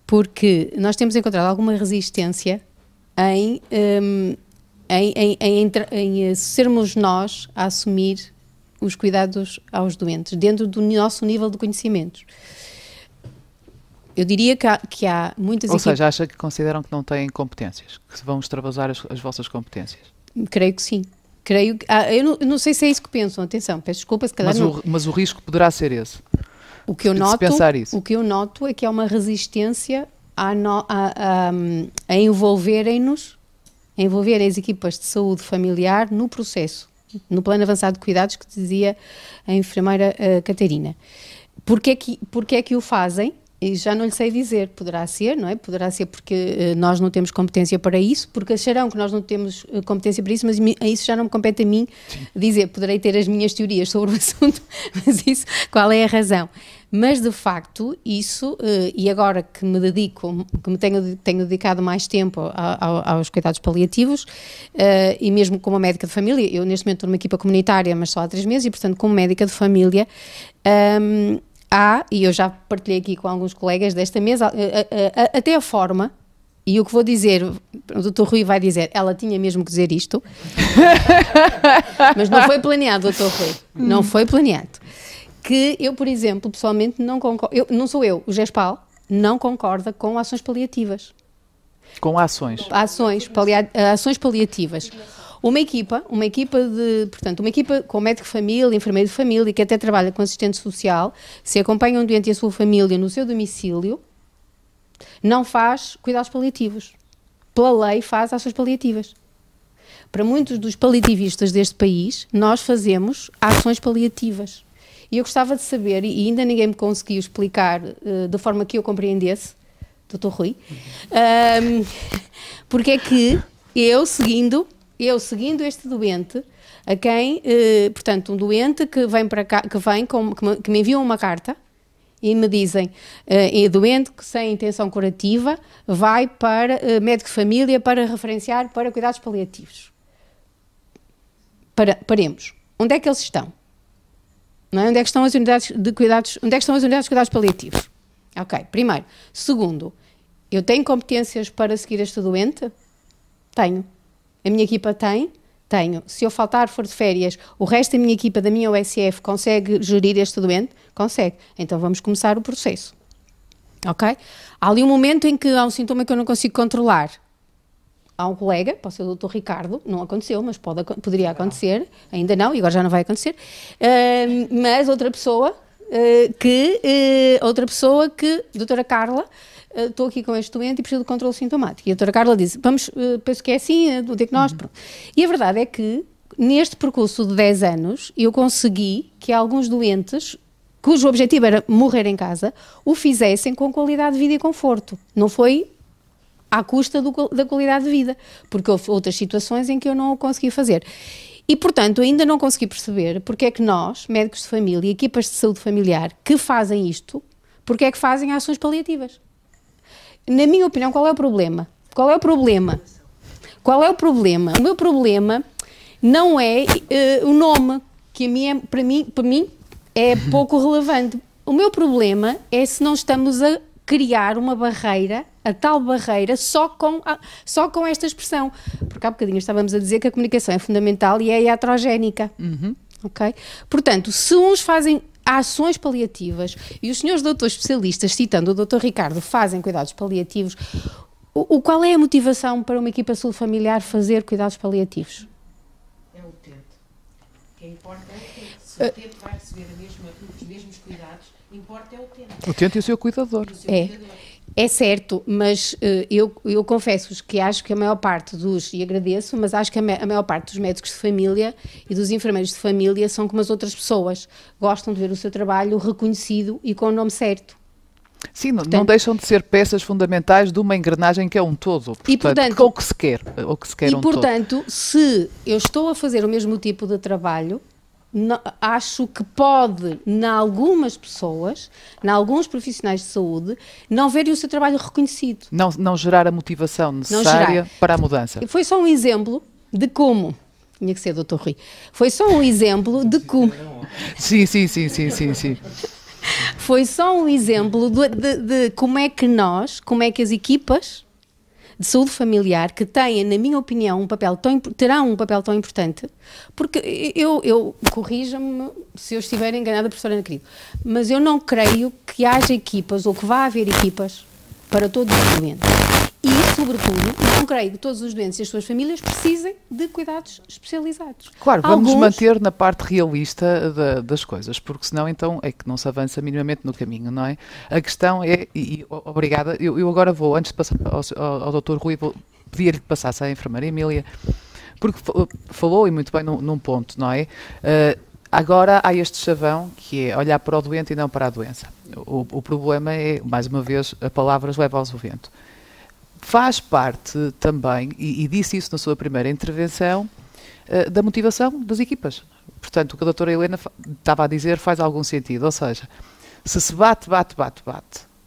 porque nós temos encontrado alguma resistência em sermos nós a assumir os cuidados aos doentes, dentro do nosso nível de conhecimentos. Eu diria que há muitas... Ou seja, acha que consideram que não têm competências, que vão extravasar as vossas competências? Creio que sim. Eu não sei se é isso que pensam, atenção, peço desculpa, se calhar mas o risco poderá ser esse. O que eu noto é que há uma resistência a envolverem as equipas de saúde familiar no processo, no plano avançado de cuidados que dizia a enfermeira Catarina. Porquê é que o fazem? E já não lhe sei dizer, poderá ser, não é? Poderá ser porque nós não temos competência para isso, porque acharão que nós não temos competência para isso, mas isso já não me compete a mim dizer. Poderei ter as minhas teorias sobre o assunto, mas isso, qual é a razão? Mas de facto, isso, e agora que me tenho dedicado mais tempo aos cuidados paliativos, e mesmo como médica de família, eu neste momento estou numa equipa comunitária, mas só há 3 meses, e portanto como médica de família, e eu já partilhei aqui com alguns colegas desta mesa, até a forma, e o que vou dizer, o Dr. Rui vai dizer, ela tinha mesmo que dizer isto, mas não foi planeado, Dr. Rui, não foi planeado. Que eu, por exemplo, pessoalmente não concordo, não sou eu, o GESPAL não concorda com ações paliativas. Com ações? Ações paliativas. Uma equipa com médico de família, enfermeiro de família, que até trabalha com assistente social, se acompanha um doente e a sua família no seu domicílio, não faz cuidados paliativos. Pela lei faz ações paliativas. Para muitos dos paliativistas deste país, nós fazemos ações paliativas. E eu gostava de saber, e ainda ninguém me conseguiu explicar da forma que eu compreendesse, Dr. Rui, porque é que eu seguindo este doente, a quem, portanto, um doente que vem para cá, que me enviam uma carta e me dizem, doente que sem intenção curativa vai para médico de família para referenciar para cuidados paliativos. Paremos. Onde é que eles estão? Não é? Onde é que estão as unidades de cuidados? Onde é que estão as unidades de cuidados paliativos? Ok, primeiro. Segundo, eu tenho competências para seguir este doente? Tenho. A minha equipa tenho. Se eu for de férias, o resto da minha equipa, da minha OSF, consegue gerir este doente? Consegue. Então vamos começar o processo. Ok? Há ali um momento em que há um sintoma que eu não consigo controlar. Há um colega, pode ser o Dr. Ricardo, não aconteceu, mas poderia acontecer, ainda não, e agora já não vai acontecer, mas outra pessoa que, doutora Carla, estou aqui com este doente e preciso de controle sintomático. E a doutora Carla diz, penso que é assim, o diagnóstico. E a verdade é que, neste percurso de 10 anos, eu consegui que alguns doentes, cujo objetivo era morrer em casa, o fizessem com qualidade de vida e conforto. Não foi à custa da qualidade de vida, porque houve outras situações em que eu não o consegui fazer. E, portanto, ainda não consegui perceber porque é que nós, médicos de família, equipas de saúde familiar, que fazem isto, porque é que fazem ações paliativas. Na minha opinião, qual é o problema? O meu problema não é o nome, que para mim é pouco relevante. O meu problema é se não estamos a criar uma barreira, a tal barreira, só com esta expressão. Porque há bocadinho estávamos a dizer que a comunicação é fundamental e é iatrogénica. Ok? Portanto, se uns fazem ações paliativas e os senhores doutores especialistas, citando o Dr. Ricardo, fazem cuidados paliativos, qual é a motivação para uma equipa de saúde familiar fazer cuidados paliativos? É o utente. O que importa é Se o utente vai receber os mesmos cuidados, importa é o utente. O utente e o seu cuidador. É certo, mas eu confesso-vos que acho que a maior parte e agradeço, mas acho que a maior parte dos médicos de família e dos enfermeiros de família são como as outras pessoas. Gostam de ver o seu trabalho reconhecido e com o nome certo. Sim, não deixam de ser peças fundamentais de uma engrenagem que é um todo. Portanto, ou que se quer um portanto, se eu estou a fazer o mesmo tipo de trabalho, acho que pode, em algumas pessoas, em alguns profissionais de saúde, não verem o seu trabalho reconhecido. Não gerar a motivação necessária para a mudança. Foi só um exemplo de como... Tinha que ser Dr. Rui. Foi só um exemplo de como... Sim. Foi só um exemplo de como é que as equipas de saúde familiar, que têm, na minha opinião, terão um papel tão importante, porque corrija-me se eu estiver enganada, professora Ana Querido, mas eu não creio que haja equipas, ou que vá haver equipas, para todos os doentes. E, sobretudo, não creio que todos os doentes e as suas famílias precisem de cuidados especializados. Claro, vamos manter na parte realista das coisas, porque senão então é que não se avança minimamente no caminho, não é? A questão é, obrigada, eu agora vou, antes de passar ao Dr. Rui, vou pedir-lhe que passasse à enfermeira Emília, porque falou e muito bem num ponto, não é? Agora há este chavão que é olhar para o doente e não para a doença. O problema é, mais uma vez, a palavras leva ao vento. Faz parte também, e disse isso na sua primeira intervenção, da motivação das equipas. Portanto, o que a doutora Helena estava a dizer faz algum sentido. Ou seja, se bate,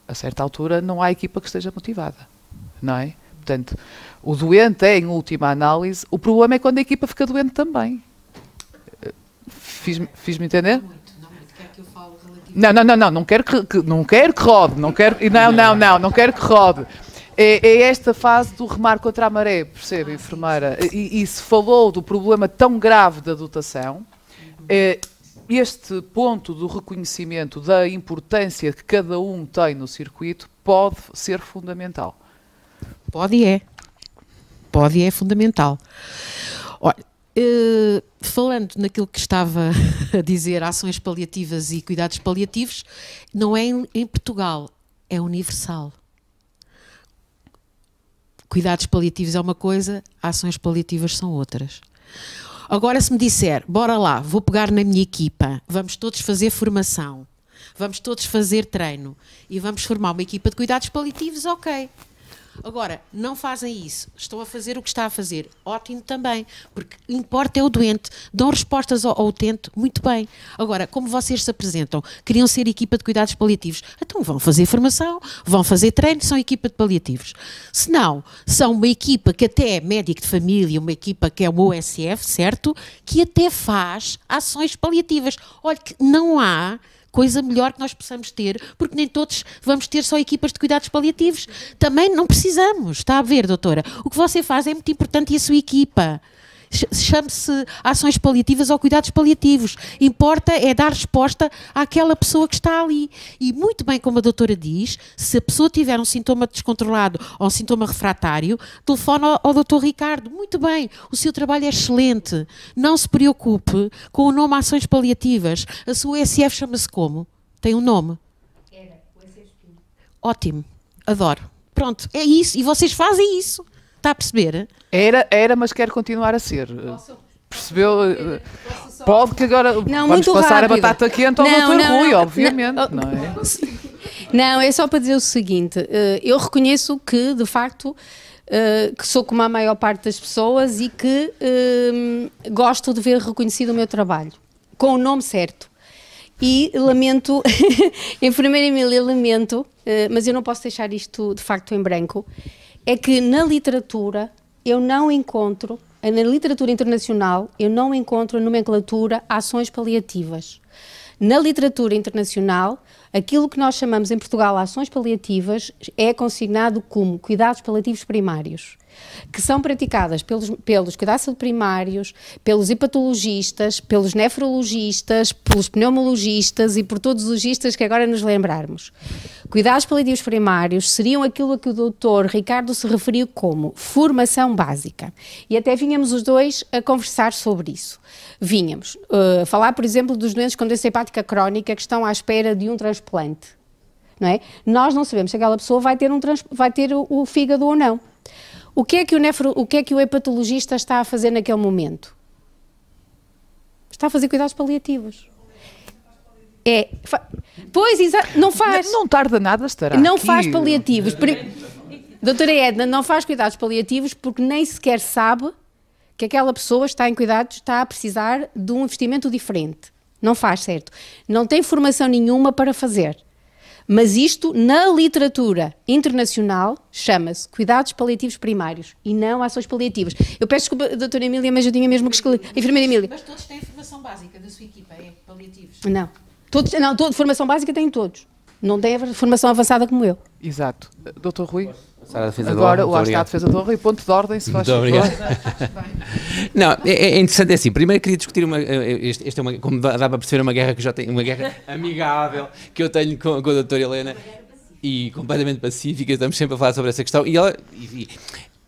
a certa altura não há equipa que esteja motivada, não é? Portanto, o doente é, em última análise, o problema é quando a equipa fica doente também. Fiz-me entender? Não quero que rode, não quero que rode. É esta fase do remar contra a maré, percebe, enfermeira? E se falou do problema tão grave da dotação, este ponto do reconhecimento da importância que cada um tem no circuito pode ser fundamental. Pode é fundamental. Olha, falando naquilo que estava a dizer, ações paliativas e cuidados paliativos, não é em Portugal, é universal. Cuidados paliativos é uma coisa, ações paliativas são outras. Agora, se me disser, bora lá, vou pegar na minha equipa, vamos todos fazer formação, vamos todos fazer treino e vamos formar uma equipa de cuidados paliativos, ok. Agora, não fazem isso, estão a fazer o que está a fazer, ótimo também, porque importa é o doente, dão respostas ao utente, muito bem. Agora, como vocês se apresentam, queriam ser equipa de cuidados paliativos, então vão fazer formação, vão fazer treino, são equipa de paliativos. Se não, são uma equipa que até é médico de família, uma equipa que é o OSF, certo? Que até faz ações paliativas. Olha que não há coisa melhor que nós possamos ter, porque nem todos vamos ter só equipas de cuidados paliativos. Também não precisamos, está a ver, doutora? O que você faz é muito importante e a sua equipa. Chame-se ações paliativas ou cuidados paliativos. Importa é dar resposta àquela pessoa que está ali. E muito bem, como a doutora diz, se a pessoa tiver um sintoma descontrolado ou um sintoma refratário, telefona ao doutor Ricardo. Muito bem, o seu trabalho é excelente. Não se preocupe com o nome ações paliativas. A sua USF chama-se como? Tem um nome? Ótimo, adoro. Pronto, é isso. E vocês fazem isso. Está a perceber? Era, mas quer continuar a ser. Percebeu? Pode que agora vamos passar rápido. A batata quente ao Dr. Rui, obviamente. Não é? Não, é só para dizer o seguinte. Eu reconheço que, de facto, que sou como a maior parte das pessoas e que gosto de ver reconhecido o meu trabalho, com o nome certo. E lamento, enfermeira Emília, lamento, mas eu não posso deixar isto, de facto, em branco. É que na literatura eu não encontro, na literatura internacional, eu não encontro a nomenclatura ações paliativas. Na literatura internacional, Aquilo que nós chamamos em Portugal ações paliativas é consignado como cuidados paliativos primários, que são praticadas pelos cuidados de saúde primários, pelos hepatologistas, pelos nefrologistas, pelos pneumologistas e por todos os logistas que agora nos lembrarmos. Cuidados paliativos primários seriam aquilo a que o doutor Ricardo se referiu como formação básica. E até vínhamos os dois a conversar sobre isso. Vínhamos a falar, por exemplo, dos doentes com doença hepática crónica que estão à espera de um transplante. Não é? Nós não sabemos se aquela pessoa vai ter o fígado ou não. O que é que o hepatologista está a fazer naquele momento? Está a fazer cuidados paliativos. Pois, não faz. Não tarda nada, estará Não aqui. faz paliativos. Doutora Edna, não faz cuidados paliativos porque nem sequer sabe que aquela pessoa está em cuidados, está a precisar de um investimento diferente. Não faz, certo? Não tem formação nenhuma para fazer. Mas isto, na literatura internacional, chama-se cuidados paliativos primários e não ações paliativas. Eu peço desculpa, doutora Emília, mas eu tinha mesmo que escolher. Enfermeira Emília. Mas todos têm formação básica da sua equipa, paliativos? Não. Formação básica têm todos. Não têm a formação avançada como eu. Exato. Doutor Rui? Agora, lá está a defesa de honra e ponto de ordem, se faz favor. Muito obrigado. Não, é interessante, é assim, primeiro queria discutir este é como dá para perceber, uma guerra que já tenho, uma guerra amigável que eu tenho com a doutora Helena e completamente pacífica, estamos sempre a falar sobre essa questão, e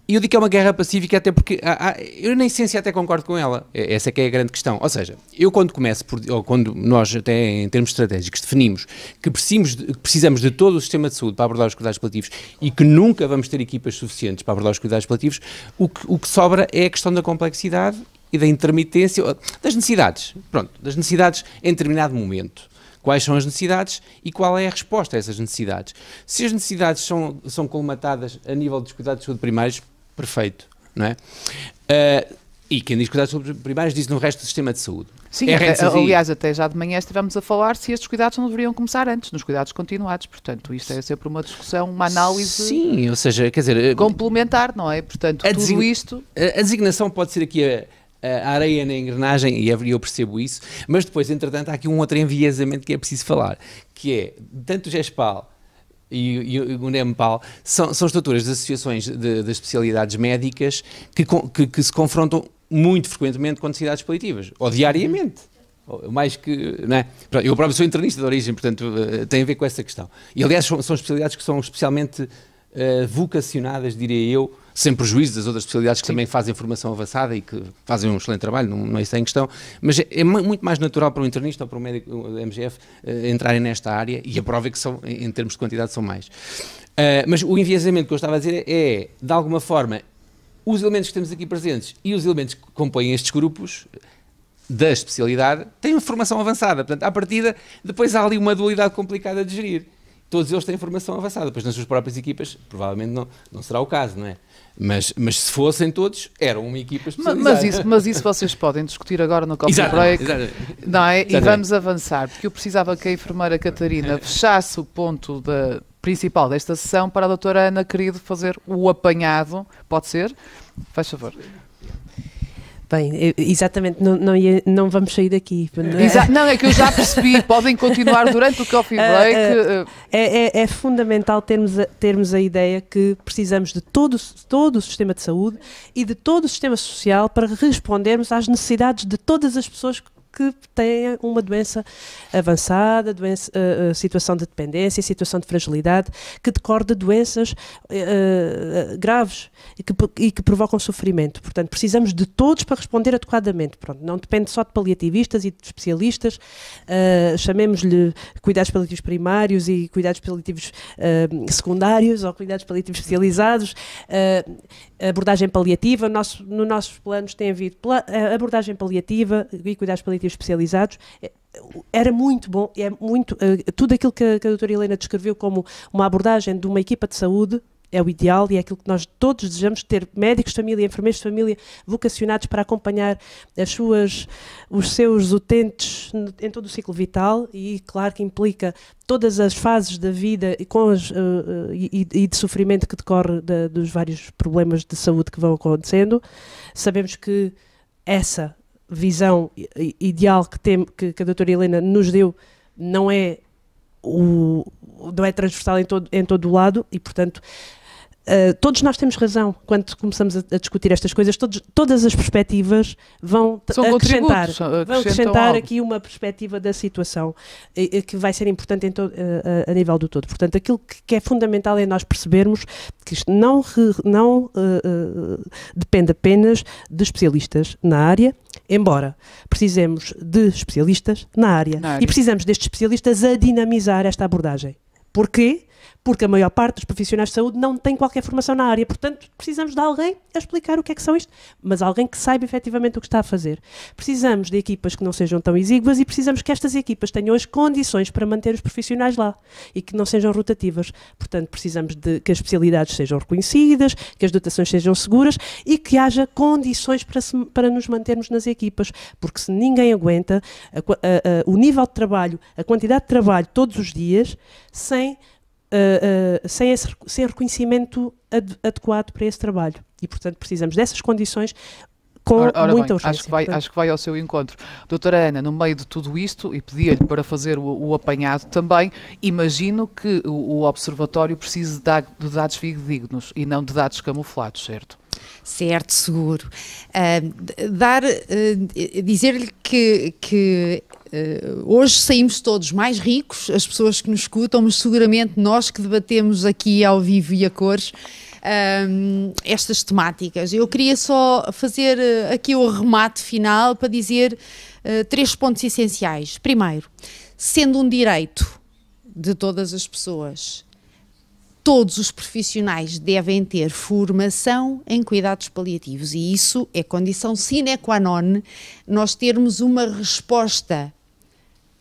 eu digo que é uma guerra pacífica até porque eu na essência até concordo com ela, essa é que é a grande questão, ou seja, eu quando quando nós até em termos estratégicos definimos que precisamos de todo o sistema de saúde para abordar os cuidados paliativos e que nunca vamos ter equipas suficientes para abordar os cuidados paliativos, o que sobra é a questão da complexidade e da intermitência, das necessidades em determinado momento. Quais são as necessidades e qual é a resposta a essas necessidades. Se as necessidades são colmatadas a nível dos cuidados de saúde primários, perfeito, não é? E quem diz cuidados de saúde primários diz no resto do sistema de saúde. Sim, aliás, até já de manhã estivemos a falar se estes cuidados não deveriam começar antes, nos cuidados continuados. Portanto, isto é sempre uma discussão, uma análise. Sim, ou seja, quer dizer, complementar, não é? Portanto, tudo isto. A designação pode ser aqui a areia na engrenagem, e eu percebo isso, mas depois, entretanto, há aqui um outro enviesamento que é preciso falar, que é, tanto o GESPAL e o NEMPAL são estruturas de associações das especialidades médicas que se confrontam muito frequentemente com necessidades paliativas, ou diariamente. Mais que, não é? Eu próprio sou internista de origem, portanto, tem a ver com essa questão. E, aliás, são especialidades que são especialmente vocacionadas, diria eu, sem prejuízo das outras especialidades que também fazem formação avançada e que fazem um excelente trabalho, não é isso em questão, mas é muito mais natural para um internista ou para um médico MGF entrarem nesta área, e a prova é que são, em termos de quantidade, são mais. Mas o enviesamento que eu estava a dizer é, de alguma forma, os elementos que temos aqui presentes e os elementos que compõem estes grupos da especialidade têm uma formação avançada, portanto, à partida, depois há ali uma dualidade complicada de gerir. Todos eles têm formação avançada, pois nas suas próprias equipas provavelmente não será o caso, não é? Mas se fossem todos, eram uma equipa especializada. Mas isso vocês podem discutir agora no coffee break, não é? E vamos avançar, porque eu precisava que a enfermeira Catarina fechasse o ponto principal desta sessão para a doutora Ana Querido fazer o apanhado. Pode ser? Faz favor. Bem, exatamente, não vamos sair daqui. Não, é que eu já percebi, podem continuar durante o coffee break. É fundamental termos a ideia que precisamos de todo o sistema de saúde e de todo o sistema social para respondermos às necessidades de todas as pessoas que têm uma doença avançada, situação de dependência, situação de fragilidade, que decorre de doenças graves e que provocam sofrimento. Portanto, precisamos de todos para responder adequadamente. Pronto, não depende só de paliativistas e de especialistas, chamemos-lhe cuidados paliativos primários e cuidados paliativos secundários ou cuidados paliativos especializados, abordagem paliativa. No nossos planos tem havido abordagem paliativa e cuidados paliativos especializados. Era muito bom, tudo aquilo que a doutora Helena descreveu como uma abordagem de uma equipa de saúde é o ideal e é aquilo que nós todos desejamos, ter médicos de família, enfermeiros de família vocacionados para acompanhar os seus utentes em todo o ciclo vital, e claro que implica todas as fases da vida e de sofrimento que decorre dos vários problemas de saúde que vão acontecendo. Sabemos que essa visão ideal que a doutora Helena nos deu não é não é transversal em todo o lado e, portanto, todos nós temos razão quando começamos a discutir estas coisas. Todas as perspectivas vão acrescentar aqui uma perspectiva da situação que vai ser importante a nível do todo. Portanto, aquilo que é fundamental é nós percebermos que isto não depende apenas de especialistas na área, embora precisemos de especialistas na área. E precisamos destes especialistas a dinamizar esta abordagem. Porquê? Porque a maior parte dos profissionais de saúde não tem qualquer formação na área, portanto precisamos de alguém a explicar o que é que são isto, mas alguém que saiba efetivamente o que está a fazer. Precisamos de equipas que não sejam tão exíguas e precisamos que estas equipas tenham as condições para manter os profissionais lá e que não sejam rotativas. Portanto, precisamos de que as especialidades sejam reconhecidas, que as dotações sejam seguras e que haja condições para nos mantermos nas equipas, porque se ninguém aguenta o nível de trabalho, a quantidade de trabalho todos os dias, sem reconhecimento adequado para esse trabalho. E, portanto, precisamos dessas condições com muita urgência. Acho que vai ao seu encontro. Doutora Ana, no meio de tudo isto, e pedia-lhe para fazer o apanhado também, imagino que o Observatório precise de dados fidedignos e não de dados camuflados, certo? Certo, seguro. Dizer-lhe que hoje saímos todos mais ricos, as pessoas que nos escutam, mas seguramente nós que debatemos aqui ao vivo e a cores estas temáticas. Eu queria só fazer aqui o remate final para dizer 3 pontos essenciais. Primeiro, sendo um direito de todas as pessoas, todos os profissionais devem ter formação em cuidados paliativos e isso é condição sine qua non nós termos uma resposta,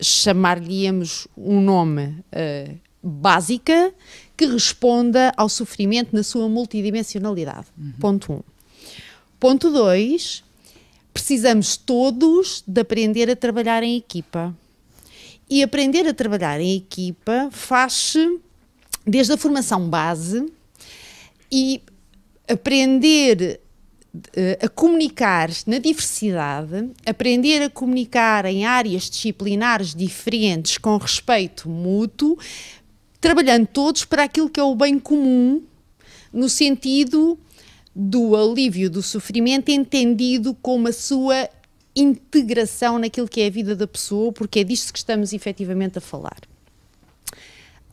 chamar-lhe-íamos um nome básica, que responda ao sofrimento na sua multidimensionalidade. Ponto 1. Ponto 2, precisamos todos de aprender a trabalhar em equipa. E aprender a trabalhar em equipa faz-se desde a formação base e aprender a comunicar na diversidade, aprender a comunicar em áreas disciplinares diferentes com respeito mútuo, trabalhando todos para aquilo que é o bem comum, no sentido do alívio do sofrimento entendido como a sua integração naquilo que é a vida da pessoa, porque é disto que estamos efetivamente a falar.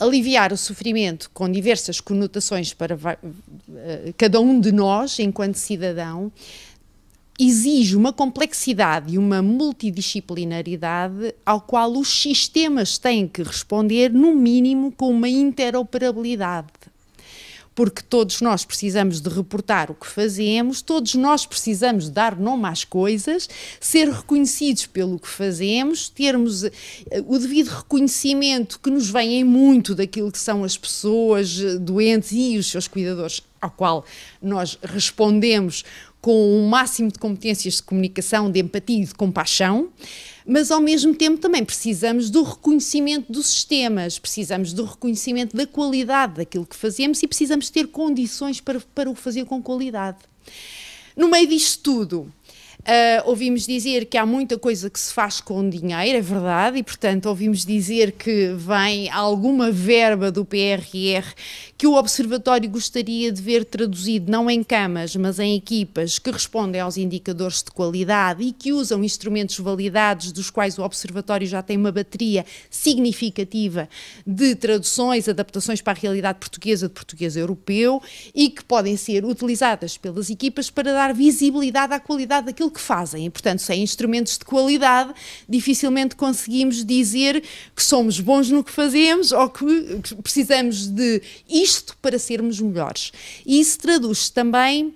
Aliviar o sofrimento com diversas conotações para cada um de nós, enquanto cidadão, exige uma complexidade e uma multidisciplinaridade ao qual os sistemas têm que responder, no mínimo, com uma interoperabilidade. Porque todos nós precisamos de reportar o que fazemos, todos nós precisamos dar nome às coisas, ser reconhecidos pelo que fazemos, termos o devido reconhecimento que nos vem em muito daquilo que são as pessoas doentes e os seus cuidadores, ao qual nós respondemos com um máximo de competências de comunicação, de empatia e de compaixão, mas ao mesmo tempo também precisamos do reconhecimento dos sistemas, precisamos do reconhecimento da qualidade daquilo que fazemos e precisamos ter condições para o fazer com qualidade. No meio disto tudo, ouvimos dizer que há muita coisa que se faz com dinheiro, é verdade, e portanto ouvimos dizer que vem alguma verba do PRR que o Observatório gostaria de ver traduzido não em camas, mas em equipas que respondem aos indicadores de qualidade e que usam instrumentos validados, dos quais o Observatório já tem uma bateria significativa de traduções, adaptações para a realidade portuguesa, de português europeu, e que podem ser utilizadas pelas equipas para dar visibilidade à qualidade daquilo que fazem. E, portanto, sem instrumentos de qualidade, dificilmente conseguimos dizer que somos bons no que fazemos ou que precisamos de isto para sermos melhores. E isso traduz-se também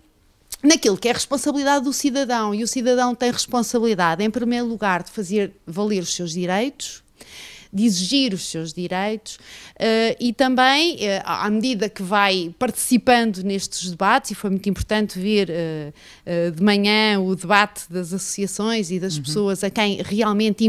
naquilo que é a responsabilidade do cidadão. E o cidadão tem responsabilidade, em primeiro lugar, de fazer valer os seus direitos, de exigir os seus direitos e também, à medida que vai participando nestes debates, e foi muito importante ver de manhã o debate das associações e das pessoas a quem realmente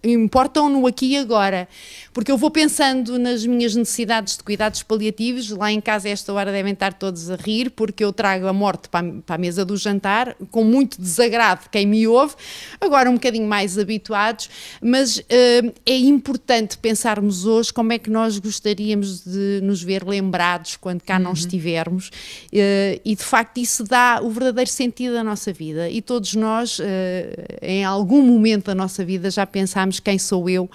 importam-no aqui e agora, porque eu vou pensando nas minhas necessidades de cuidados paliativos. Lá em casa a esta hora devem estar todos a rir, porque eu trago a morte para a mesa do jantar, com muito desagrado quem me ouve, agora um bocadinho mais habituados, mas é importante pensarmos hoje como é que nós gostaríamos de nos ver lembrados quando cá não estivermos, e de facto isso dá o verdadeiro sentido da nossa vida, e todos nós em algum momento da nossa vida já pensámos quem sou eu,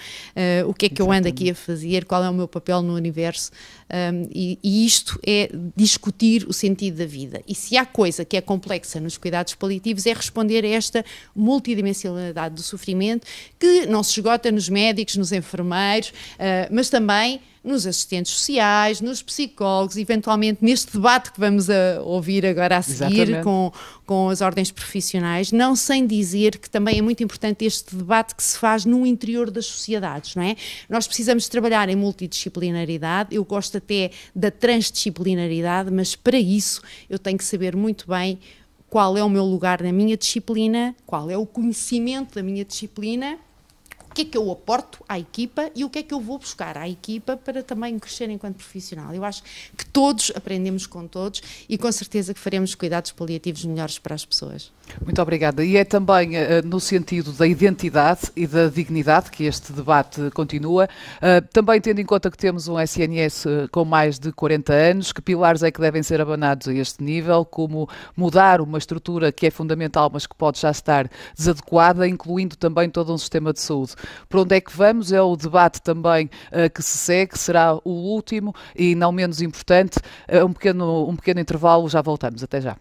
o que é que eu ando aqui a fazer, qual é o meu papel no universo, e isto é discutir o sentido da vida. E se há coisa que é complexa nos cuidados paliativos é responder a esta multidimensionalidade do sofrimento, que não se esgota nos médicos, nos enfermeiros, mas também nos assistentes sociais, nos psicólogos, eventualmente neste debate que vamos a ouvir agora a seguir com as ordens profissionais, não sem dizer que também é muito importante este debate que se faz no interior das sociedades, não é? Nós precisamos trabalhar em multidisciplinaridade, eu gosto até da transdisciplinaridade, mas para isso eu tenho que saber muito bem qual é o meu lugar na minha disciplina, qual é o conhecimento da minha disciplina, o que é que eu aporto à equipa e o que é que eu vou buscar à equipa para também crescer enquanto profissional. Eu acho que todos aprendemos com todos e com certeza que faremos cuidados paliativos melhores para as pessoas. Muito obrigada. E é também no sentido da identidade e da dignidade que este debate continua, também tendo em conta que temos um SNS com mais de 40 anos, que pilares é que devem ser abanados a este nível, como mudar uma estrutura que é fundamental, mas que pode já estar desadequada, incluindo também todo um sistema de saúde. Por onde é que vamos? É o debate também que se segue, será o último e não menos importante. Um pequeno intervalo, já voltamos. Até já.